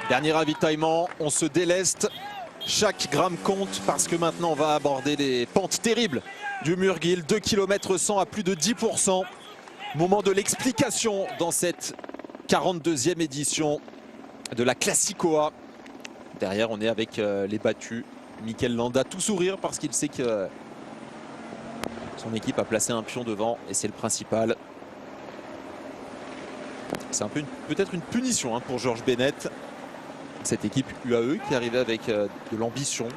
Dernier ravitaillement, on se déleste. Chaque gramme compte parce que maintenant on va aborder les pentes terribles du Murguil. 2 km 100 à plus de 10%. Moment de l'explication dans cette 42e édition de la Classicoa. Derrière on est avec les battus. Mikel Landa tout sourire parce qu'il sait que son équipe a placé un pion devant et c'est le principal. C'est un peu peut-être une punition pour Georges Bennett. Cette équipe UAE qui arrivait avec de l'ambition,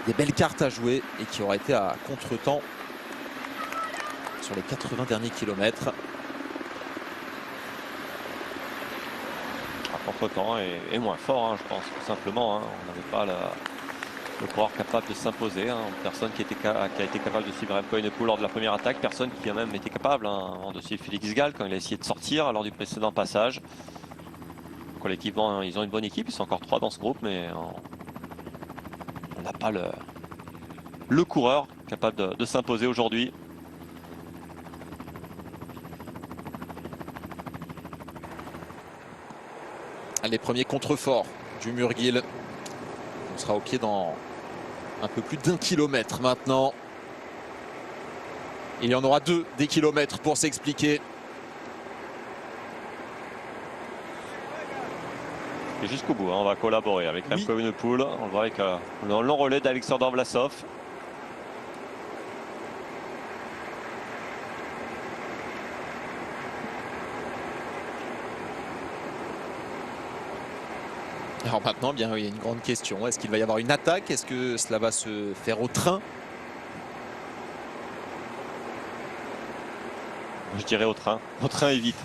des belles cartes à jouer et qui aura été à contre-temps sur les 80 derniers kilomètres. À contre-temps et moins fort, je pense, tout simplement. On n'avait pas le coureur capable de s'imposer. Personne qui a été capable de suivre Remco Evenepoel lors de la première attaque. Personne qui a même été capable de suivre Félix Gall quand il a essayé de sortir lors du précédent passage. Collectivement, ils ont une bonne équipe, ils sont encore 3 dans ce groupe, mais on n'a pas le coureur capable de s'imposer aujourd'hui. Les premiers contreforts du Murguil. On sera au pied dans un peu plus d'1 kilomètre maintenant. Il y en aura 2 des kilomètres pour s'expliquer. Et jusqu'au bout, hein, on va collaborer avec Remco Evenepoel. On le voit avec le long relais d'Alexander Vlasov. Alors maintenant, bien, il y a une grande question. Est-ce qu'il va y avoir une attaque? Est-ce que cela va se faire au train? Je dirais au train et vite.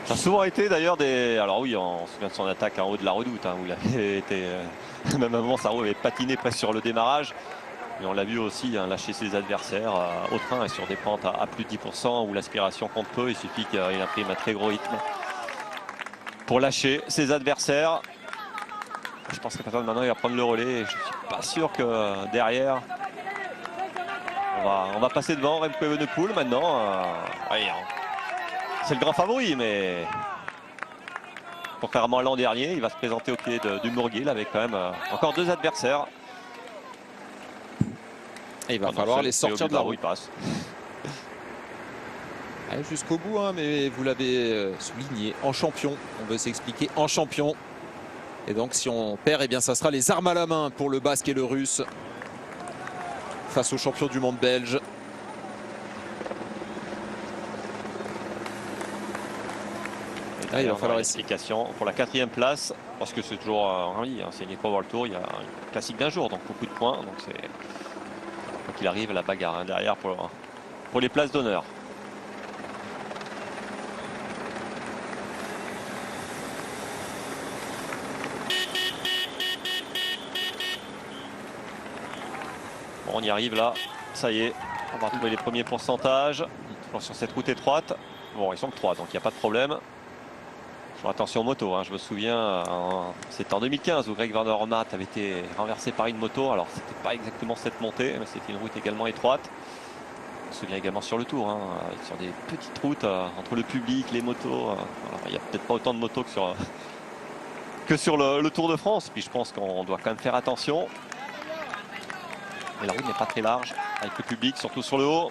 Ça a souvent été d'ailleurs des... Alors oui, on se souvient de son attaque en haut de la Redoute, hein, où il avait été... même avant, sa roue avait patiné presque sur le démarrage. Mais on l'a vu aussi hein, lâcher ses adversaires au train et sur des pentes à plus de 10% où l'aspiration compte peu. Il suffit qu'il imprime un très gros rythme pour lâcher ses adversaires. Je pense que maintenant il va prendre le relais et je suis pas sûr que derrière on va passer devant Remco Evenepoel maintenant. C'est le grand favori, mais contrairement à l'an dernier, il va se présenter au pied du Murguil avec quand même encore 2 adversaires. Et il va falloir les sortir de la roue. Il passe. Jusqu'au bout, hein, mais vous l'avez souligné, en champion. On veut s'expliquer en champion. Et donc si on perd, eh bien ça sera les armes à la main pour le Basque et le Russe face aux champions du monde belge. Il va falloir une explication pour la 4e place, parce que c'est toujours oui, c'est une épreuve World Tour, il y a un classique d'un jour, donc beaucoup de points. Donc c'est quoi qu'il arrive, la bagarre hein, derrière pour les places d'honneur. Bon, on y arrive là, ça y est, on va retrouver les premiers pourcentages sur cette route étroite. Bon, ils sont que 3, donc il n'y a pas de problème. Attention aux motos, hein. Je me souviens, c'était en 2015 où Greg Van der Maat avait été renversé par une moto. Alors c'était pas exactement cette montée, mais c'était une route également étroite. On se souvient également sur le Tour, hein, sur des petites routes entre le public, les motos. Il n'y a peut-être pas autant de motos que sur le Tour de France. Puis je pense qu'on doit quand même faire attention. Mais la route n'est pas très large avec le public, surtout sur le haut.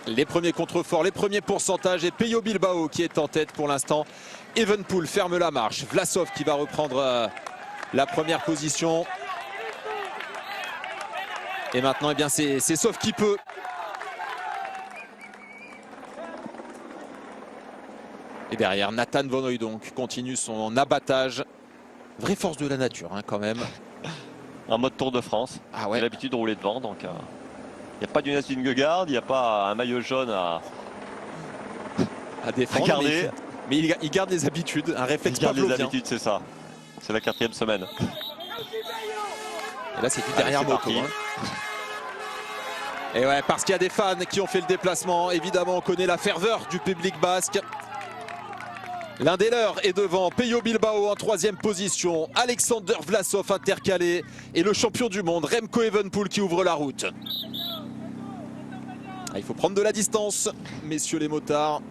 Les premiers contreforts, les premiers pourcentages et Pello Bilbao qui est en tête pour l'instant. Evenepoel ferme la marche. Vlasov qui va reprendre la première position. Et maintenant, eh bien, c'est sauf qui peut. Et derrière, Nathan Van Hooydonk continue son abattage. Vraie force de la nature hein, quand même. En mode Tour de France. Ah ouais. J'ai l'habitude de rouler devant, donc... Il n'y a pas d'une Vingegaard, il n'y a pas un maillot jaune à défendre, garder. Mais il garde les habitudes, un réflexe pavlovien. Il garde les habitudes, c'est ça. C'est la 4e semaine. Et là, c'est du derrière moto. Hein. Et ouais, parce qu'il y a des fans qui ont fait le déplacement. Évidemment, on connaît la ferveur du public basque. L'un des leurs est devant, Pello Bilbao en 3e position. Alexander Vlasov intercalé. Et le champion du monde, Remco Evenepoel qui ouvre la route. Il faut prendre de la distance, messieurs les motards.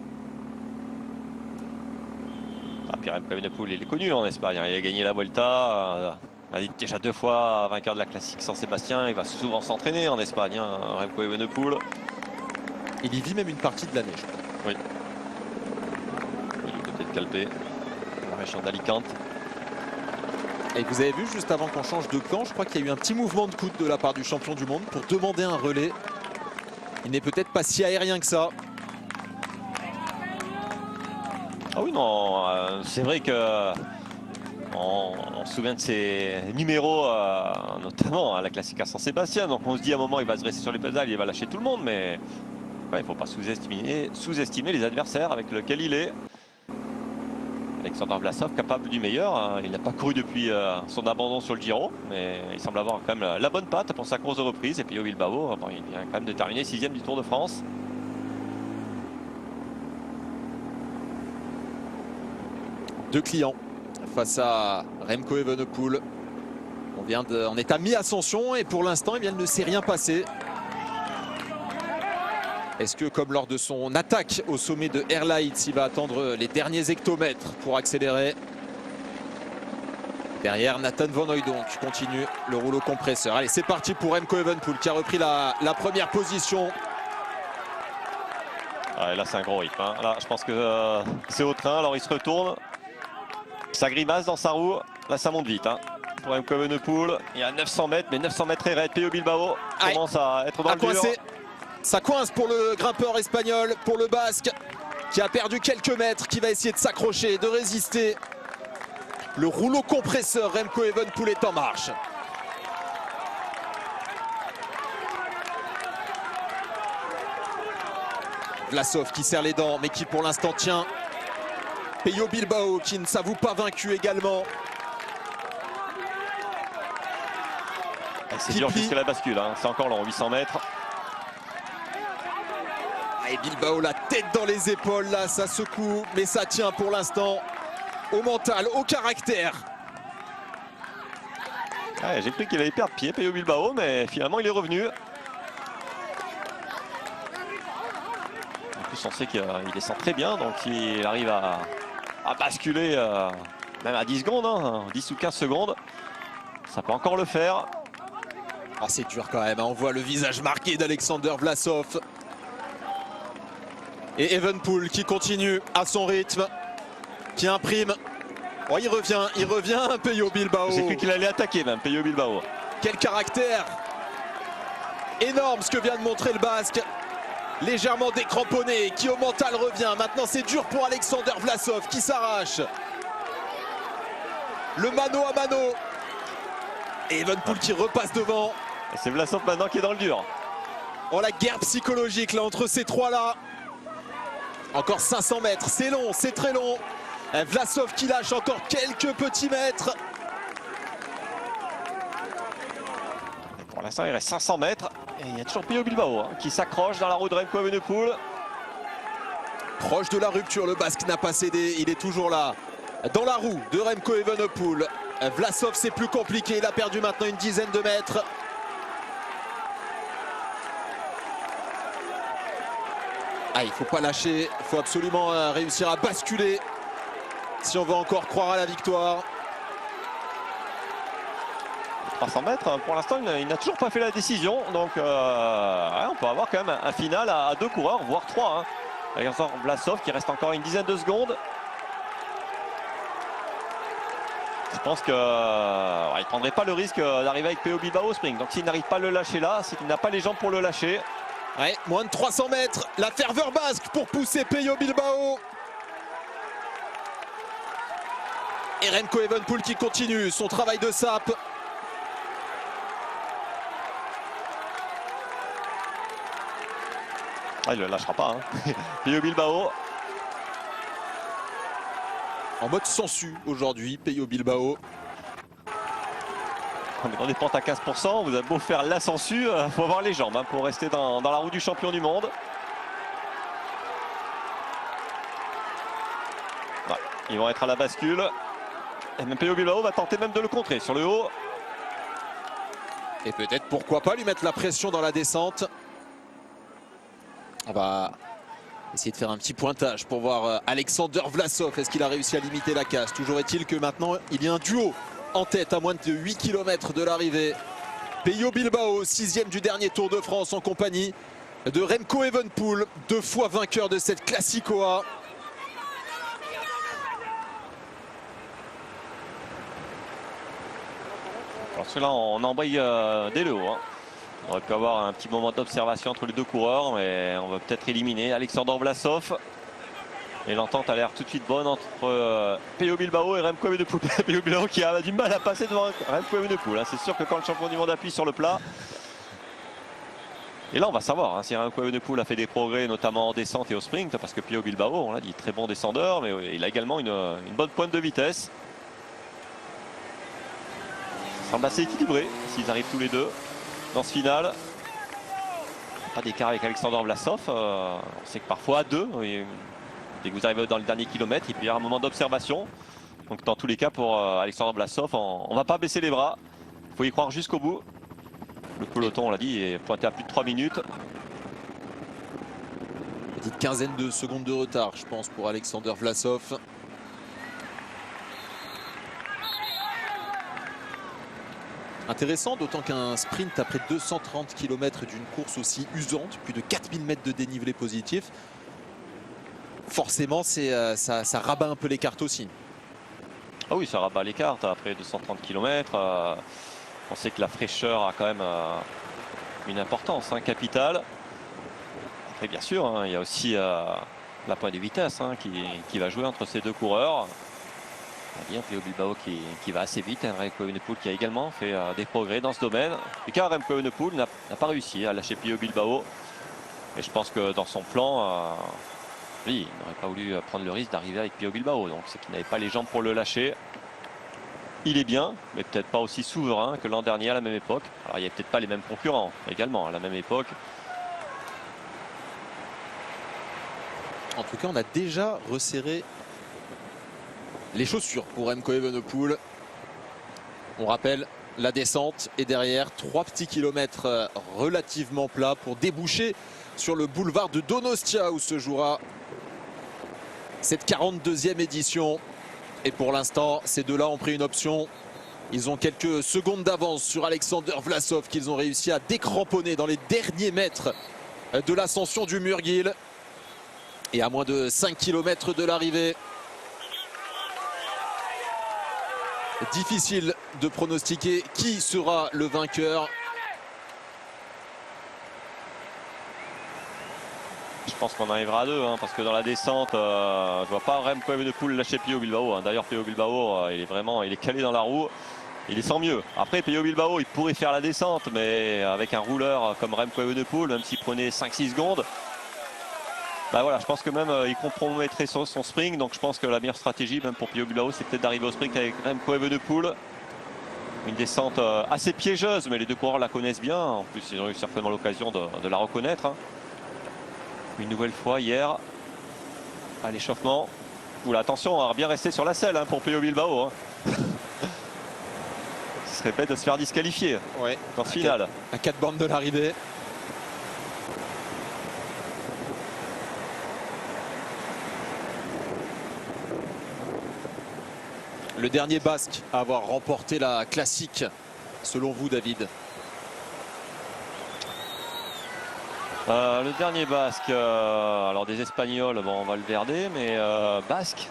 Puis Remco Evenepoel, il est connu en Espagne. Il a gagné la Vuelta. Il a été déjà 2 fois vainqueur de la classique San Sébastien. Il va souvent s'entraîner en Espagne, hein, Remco Evenepoel. Il y vit même une partie de l'année, je crois. Oui. Du côté de Calpe, la région d'Alicante. Et vous avez vu, juste avant qu'on change de camp, je crois qu'il y a eu un petit mouvement de coude de la part du champion du monde pour demander un relais. Il n'est peut-être pas si aérien que ça. Ah oui, non, c'est vrai que on se souvient de ses numéros, notamment à la classique à San Sébastien. Donc on se dit à un moment, il va se dresser sur les pédales, il va lâcher tout le monde, mais il ne faut pas sous-estimer les adversaires avec lesquels il est. Alexander Vlasov, capable du meilleur. Hein. Il n'a pas couru depuis son abandon sur le Giro, mais il semble avoir quand même la bonne patte pour sa course de reprise. Et puis Bilbao, bon, il vient quand même de terminer 6e du Tour de France. Deux clients face à Remco Evenepoel. On est à mi-ascension et pour l'instant, eh bien, il ne s'est rien passé. Est-ce que, comme lors de son attaque au sommet de Airlights, il va attendre les derniers hectomètres pour accélérer? Derrière, Nathan Van Hooydonk continue le rouleau compresseur. Allez, c'est parti pour Remco Evenepoel qui a repris la première position. Ah, et là, c'est un gros rythme. Hein. Là, je pense que c'est au train. Alors, il se retourne. Ça grimace dans sa roue. Là, ça monte vite. Hein. Pour Remco Evenepoel, il y a 900 mètres, mais 900 mètres est raide. Pello Bilbao commence à être dans le dur. Ça coince pour le grimpeur espagnol, pour le Basque, qui a perdu quelques mètres, qui va essayer de s'accrocher, de résister. Le rouleau compresseur, Remco Evenepoel est en marche. Vlasov qui serre les dents, mais qui pour l'instant tient. Pello Bilbao qui ne s'avoue pas vaincu également. C'est dur jusqu'à la bascule, hein. C'est encore long, 800 mètres. Et Bilbao, la tête dans les épaules, là, ça secoue, mais ça tient pour l'instant au mental, au caractère. Ouais, j'ai cru qu'il allait perdre pied, Pello Bilbao, mais finalement il est revenu. En plus, on sait qu'il descend très bien, donc il arrive à basculer même à 10 secondes, hein, 10 ou 15 secondes. Ça peut encore le faire. Oh, c'est dur quand même, hein. On voit le visage marqué d'Alexander Vlasov. Et Evenepoel qui continue à son rythme, qui imprime. Oh, il revient, Pello Bilbao. J'ai cru qu'il allait attaquer même, Pello Bilbao. Quel caractère! Énorme ce que vient de montrer le Basque. Légèrement décramponné, qui au mental revient. Maintenant c'est dur pour Alexander Vlasov qui s'arrache. Le mano à mano. Et Evenepoel qui repasse devant. Et c'est Vlasov maintenant qui est dans le dur. Oh, la guerre psychologique là entre ces trois-là. Encore 500 mètres, c'est long, c'est très long. Vlasov qui lâche encore quelques petits mètres. Pour l'instant, il reste 500 mètres. Et il y a toujours Pello Bilbao hein, qui s'accroche dans la roue de Remco Evenepoel. Proche de la rupture, le Basque n'a pas cédé, il est toujours là. Dans la roue de Remco Evenepoel. Vlasov, c'est plus compliqué, il a perdu maintenant une dizaine de mètres. Ah, il ne faut pas lâcher, il faut absolument réussir à basculer si on veut encore croire à la victoire. 300 mètres, pour l'instant, il n'a toujours pas fait la décision. Donc, ouais, on peut avoir quand même un final à 2 coureurs, voire 3. Hein. Alexander Vlasov qui reste encore une dizaine de secondes. Je pense qu'il ne prendrait pas le risque d'arriver avec Pello Bilbao au sprint. Donc, s'il n'arrive pas à le lâcher là, c'est qu'il n'a pas les jambes pour le lâcher. Ouais, moins de 300 mètres, la ferveur basque pour pousser Pello Bilbao. Et Remco Evenepoel qui continue son travail de sape. Ah, il ne le lâchera pas. Hein. Pello Bilbao. En mode sensu aujourd'hui, Pello Bilbao. On est dans des pentes à 15%, vous avez beau faire la sangsue, il faut avoir les jambes hein, pour rester dans la roue du champion du monde. Ouais, ils vont être à la bascule. Et même Pello Bilbao va tenter même de le contrer sur le haut. Et peut-être pourquoi pas lui mettre la pression dans la descente. On va essayer de faire un petit pointage pour voir Alexander Vlasov. Est-ce qu'il a réussi à limiter la casse? Toujours est-il que maintenant il y a un duo en tête à moins de 8 km de l'arrivée. Pello Bilbao, 6e du dernier Tour de France en compagnie de Remco Evenepoel, 2 fois vainqueur de cette Classicoa. Alors celui-là on embraye dès le haut. Hein. On aurait pu avoir un petit moment d'observation entre les deux coureurs, mais on va peut-être éliminer Alexander Vlasov. Et l'entente a l'air tout de suite bonne entre Pello Bilbao et Remco Evenepoel. Pello Bilbao qui a du mal à passer devant Remco Evenepoel. Hein. C'est sûr que quand le champion du monde appuie sur le plat. Et là on va savoir hein, si Remco Evenepoel a fait des progrès notamment en descente et au sprint. Parce que Pello Bilbao, on l'a dit, très bon descendeur, mais il a également une bonne pointe de vitesse. Ça semble assez équilibré s'ils arrivent tous les deux dans ce final. Pas d'écart avec Alexander Vlasov. On sait que parfois à deux. Dès que vous arrivez dans le dernier kilomètre, il peut y avoir un moment d'observation. Donc dans tous les cas pour Alexander Vlasov, on ne va pas baisser les bras. Il faut y croire jusqu'au bout. Le peloton, on l'a dit, est pointé à plus de 3 minutes. Petite quinzaine de secondes de retard, je pense, pour Alexander Vlasov. Intéressant, d'autant qu'un sprint après 230 km d'une course aussi usante, plus de 4000 mètres de dénivelé positif, forcément ça rabat un peu les cartes aussi. Ah oui, ça rabat les cartes après 230 km. On sait que la fraîcheur a quand même une importance capitale. Et bien sûr, hein, il y a aussi la pointe de vitesse qui va jouer entre ces deux coureurs. On a bien Pello Bilbao qui va assez vite. Remco Evenepoel qui a également fait des progrès dans ce domaine. Et car Remco Evenepoel n'a pas réussi à lâcher Pello Bilbao. Et je pense que dans son plan, lui, il n'aurait pas voulu prendre le risque d'arriver avec Pello Bilbao. Donc c'est qu'il n'avait pas les jambes pour le lâcher. Il est bien, mais peut-être pas aussi souverain que l'an dernier à la même époque. Alors il n'y a peut-être pas les mêmes concurrents également à la même époque. En tout cas, on a déjà resserré les chaussures pour Remco Evenepoel. On rappelle la descente et derrière 3 petits kilomètres relativement plats pour déboucher sur le boulevard de Donostia où se jouera cette 42e édition. Et pour l'instant, ces deux-là ont pris une option. Ils ont quelques secondes d'avance sur Alexander Vlasov qu'ils ont réussi à décramponner dans les derniers mètres de l'ascension du Murguil. Et à moins de 5 km de l'arrivée, difficile de pronostiquer qui sera le vainqueur. Je pense qu'on arrivera à deux, parce que dans la descente, je vois pas Remco Evenepoel lâcher Pello Bilbao. D'ailleurs, Pello Bilbao, il est calé dans la roue. Il est sans mieux. Après, Pello Bilbao, il pourrait faire la descente, mais avec un rouleur comme Remco Evenepoel, même s'il prenait 5-6 secondes, bah voilà, je pense que même il compromettrait son sprint. Donc je pense que la meilleure stratégie, même pour Pello Bilbao, c'est peut-être d'arriver au sprint avec Remco Evenepoel. Une descente assez piégeuse, mais les deux coureurs la connaissent bien. En plus, ils ont eu certainement l'occasion de la reconnaître. Une nouvelle fois hier à l'échauffement. Oula, attention, on va bien rester sur la selle pour Pello Bilbao. Ce serait bête de se faire disqualifier dans ce final. À 4 bornes de l'arrivée. Le dernier Basque à avoir remporté la classique, selon vous, David? Le dernier Basque, alors des Espagnols, bon, on va le verder, mais Basque.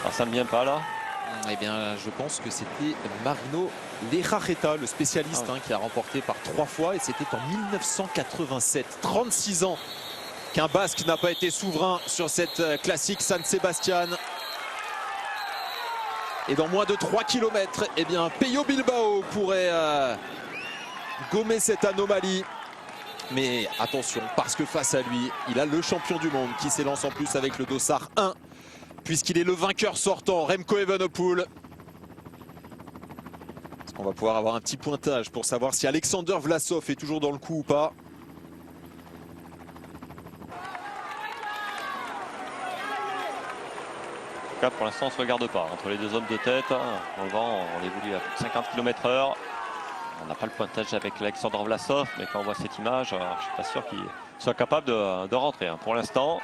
Alors ça me vient pas là. Eh bien, je pense que c'était Marino Lejarreta, le spécialiste, qui a remporté par 3 fois, et c'était en 1987. 36 ans qu'un Basque n'a pas été souverain sur cette classique San Sebastian. Et dans moins de 3 km, eh bien, Pello Bilbao pourrait gommer cette anomalie. Mais attention, parce que face à lui, il a le champion du monde qui s'élance en plus avec le dossard 1, puisqu'il est le vainqueur sortant, Remco Evenepoel. Est-ce qu'on va pouvoir avoir un petit pointage pour savoir si Alexander Vlasov est toujours dans le coup ou pas? Pour l'instant, on ne se regarde pas. Entre les deux hommes de tête, on le vent, on évolue à 50 km/h. On n'a pas le pointage avec Alexander Vlasov, mais quand on voit cette image, je ne suis pas sûr qu'il soit capable de rentrer. Pour l'instant.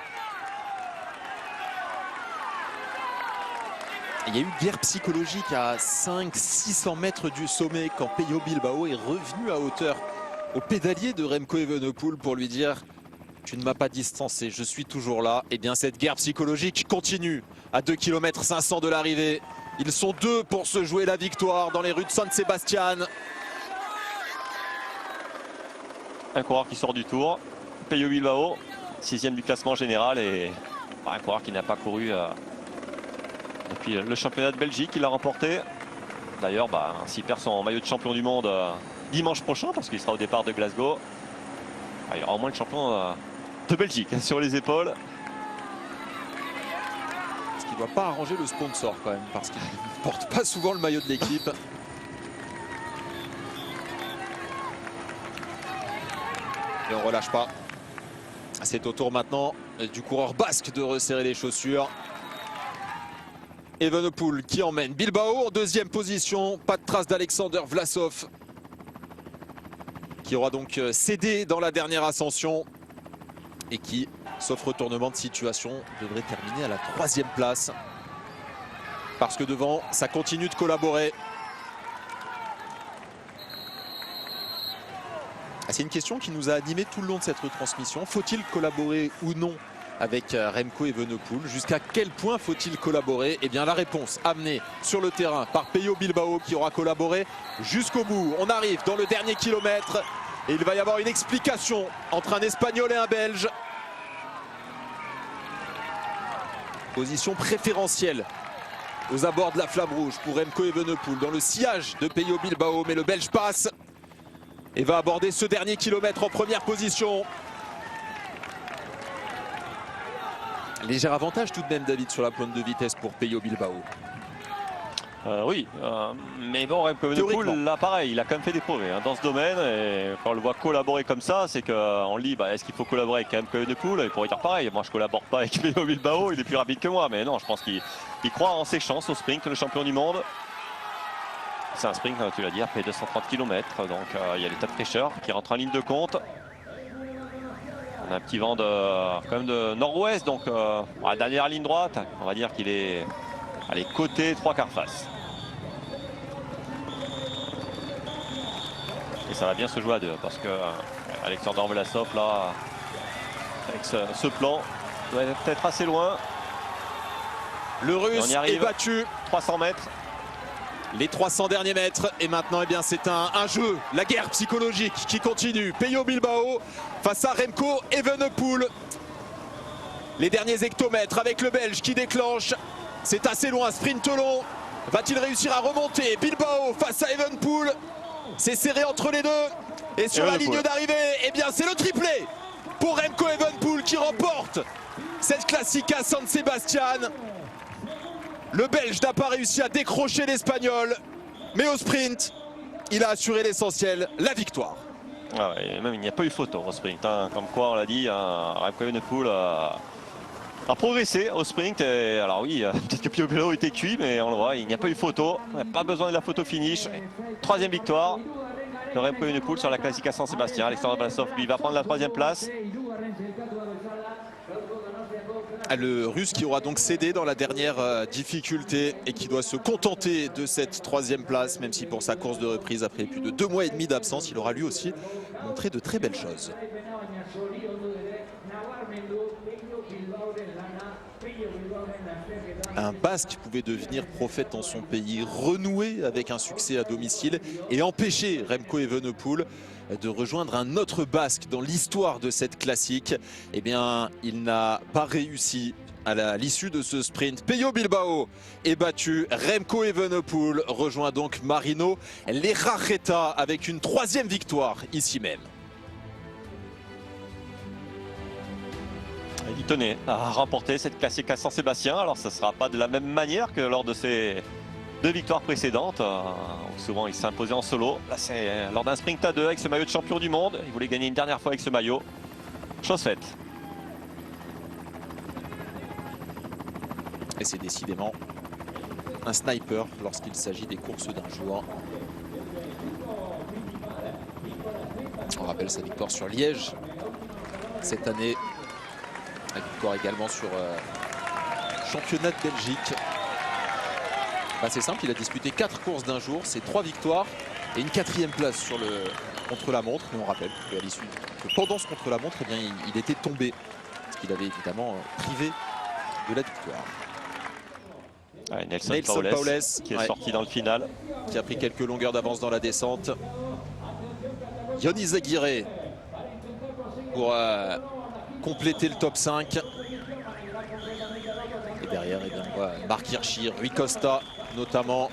Il y a eu guerre psychologique à 500-600 mètres du sommet quand Pello Bilbao est revenu à hauteur au pédalier de Remco Evenepoel pour lui dire: tu ne m'as pas distancé, je suis toujours là. Et bien cette guerre psychologique continue à 2 km 500 de l'arrivée. Ils sont deux pour se jouer la victoire dans les rues de San Sebastian. Un coureur qui sort du tour, Pello Bilbao, 6e du classement général, et un coureur qui n'a pas couru depuis le championnat de Belgique. Il l'a remporté. D'ailleurs, s'il perd son maillot de champion du monde dimanche prochain, parce qu'il sera au départ de Glasgow, il y aura au moins le champion de Belgique sur les épaules. Ce qui ne doit pas arranger le sponsor quand même, parce qu'il ne porte pas souvent le maillot de l'équipe. Et on relâche pas. C'est au tour maintenant du coureur basque de resserrer les chaussures. Evenepoel qui emmène Bilbao en 2e position. Pas de trace d'Alexander Vlasov, qui aura donc cédé dans la dernière ascension et qui, sauf retournement de situation, devrait terminer à la 3e place. Parce que devant, ça continue de collaborer. C'est une question qui nous a animé tout le long de cette retransmission. Faut-il collaborer ou non avec Remco Evenepoel? Jusqu'à quel point faut-il collaborer? Eh bien la réponse amenée sur le terrain par Pello Bilbao qui aura collaboré jusqu'au bout. On arrive dans le dernier kilomètre et il va y avoir une explication entre un Espagnol et un Belge. Position préférentielle aux abords de la flamme rouge pour Remco Evenepoel dans le sillage de Pello Bilbao, mais le Belge passe et va aborder ce dernier kilomètre en première position. Léger avantage tout de même, David, sur la pointe de vitesse pour Pello Bilbao. Oui, mais bon, Remco Evenepoel, là pareil, il a quand même fait des progrès dans ce domaine. Et quand on le voit collaborer comme ça, c'est qu'on lit, est-ce qu'il faut collaborer avec Remco Evenepoel? Il pourrait dire pareil, moi je collabore pas avec Pello Bilbao, il est plus rapide que moi. Mais non, je pense qu'il croit en ses chances au sprint, le champion du monde. C'est un sprint, tu l'as dit, après 230 km, donc il y a l'état de fraîcheur qui rentre en ligne de compte. On a un petit vent quand même de nord-ouest, donc à la dernière ligne droite, on va dire qu'il est côté 3/4 face. Et ça va bien se jouer à deux, parce que Alexander Vlasov, là, avec ce plan, doit être peut-être assez loin. Le Russe est battu. 300 mètres. Les 300 derniers mètres et maintenant c'est un jeu, la guerre psychologique qui continue. Pello Bilbao face à Remco Evenepoel. Les derniers hectomètres avec le Belge qui déclenche. C'est assez loin, sprint long. Va-t-il réussir à remonter? Bilbao face à Evenepoel. C'est serré entre les deux. Et sur la ligne d'arrivée, c'est le triplé pour Remco Evenepoel qui remporte cette Classica San Sebastian. Le Belge n'a pas réussi à décrocher l'Espagnol, mais au sprint, il a assuré l'essentiel, la victoire. Ah ouais, même il n'y a pas eu photo au sprint, comme quoi on l'a dit, Remco Evenepoel a progressé au sprint. Et alors oui, peut-être que Pello Bilbao était cuit, mais on le voit, il n'y a pas eu photo, pas besoin de la photo finish. 3e victoire de Remco Evenepoel sur la Classica San Sebastian. Alexander Vlasov, lui, va prendre la 3e place. Le Russe qui aura donc cédé dans la dernière difficulté et qui doit se contenter de cette 3e place, même si pour sa course de reprise, après plus de 2 mois et demi d'absence, il aura lui aussi montré de très belles choses. Un Basque pouvait devenir prophète en son pays, renouer avec un succès à domicile et empêcher Remco Evenepoel de rejoindre un autre Basque dans l'histoire de cette classique. Il n'a pas réussi à l'issue de ce sprint. Pello Bilbao est battu. Remco Evenepoel rejoint donc Marino Lejarreta avec une 3e victoire ici même. Il tenait à remporter cette Classica San Sebastian. Alors ça ne sera pas de la même manière que lors de ses 2 victoires précédentes, où souvent il s'imposait en solo. Là c'est lors d'un sprint à 2 avec ce maillot de champion du monde. Il voulait gagner une dernière fois avec ce maillot. Chose faite. Et c'est décidément un sniper lorsqu'il s'agit des courses d'un jour. On rappelle sa victoire sur Liège cette année. La victoire également sur championnat de Belgique. C'est simple, il a disputé 4 courses d'un jour, c'est 3 victoires et une 4e place sur le contre-la-montre. Mais on rappelle qu'à l'issue, pendant ce contre-la-montre, il était tombé, ce qu'il avait évidemment privé de la victoire. Nelson Paoles qui est sorti dans le final. Qui a pris quelques longueurs d'avance dans la descente. Yonis Aguirre pour compléter le top 5. Et derrière, on voit Marc Hirschi, Rui Costa notamment,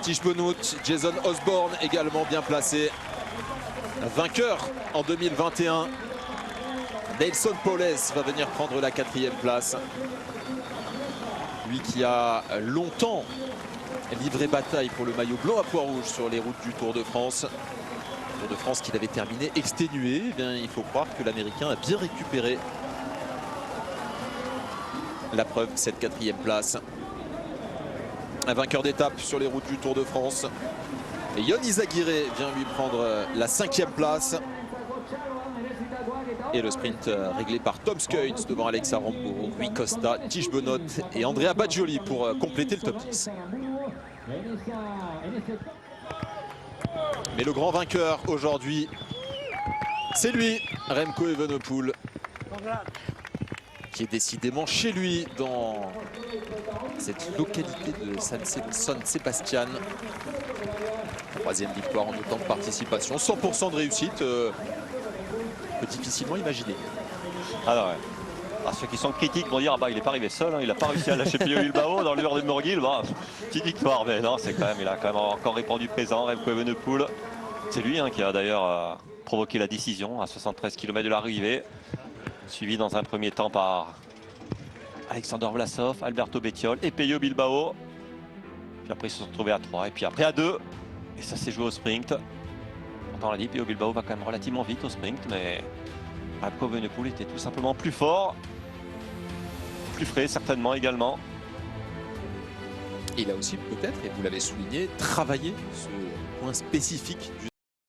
Tish Benoît, Jason Osborne également bien placé. Vainqueur en 2021. Nelson Paoles va venir prendre la 4e place. Lui qui a longtemps livré bataille pour le maillot blanc à pois rouge sur les routes du Tour de France. Tour de France qu'il avait terminé exténué. Il faut croire que l'Américain a bien récupéré la preuve, cette 4e place. Un vainqueur d'étape sur les routes du Tour de France. Et Yon Izagirre vient lui prendre la 5e place. Et le sprint réglé par Tom Skuyts devant Alexa Rambo, Rui Costa, Tige Benoît et Andrea Baggioli pour compléter le top 10. Mais le grand vainqueur aujourd'hui, c'est lui, Remco Evenepoel, qui est décidément chez lui dans cette localité de San Sebastian. 3e victoire en autant de participation, 100% de réussite, peut difficilement imaginer. Alors, ouais. Alors, ceux qui sont critiques vont dire ah bah il n'est pas arrivé seul, hein, il n'a pas réussi à lâcher Pello Bilbao dans le mur de Murguil. Bah, petite victoire, mais non, c'est quand même, il a quand même encore répondu présent, Remco Evenepoel. C'est lui hein, qui a d'ailleurs provoqué la décision à 73 km de l'arrivée, suivi dans un premier temps par Alexander Vlasov, Alberto Bettiol et Pello Bilbao. Puis après ils se sont retrouvés à 3 et puis après à 2. Et ça s'est joué au sprint. Pourtant on l'a dit, Pello Bilbao va quand même relativement vite au sprint, mais Remco Evenepoel était tout simplement plus fort. Plus frais certainement également. Il a aussi peut-être, et vous l'avez souligné, travaillé ce point spécifique du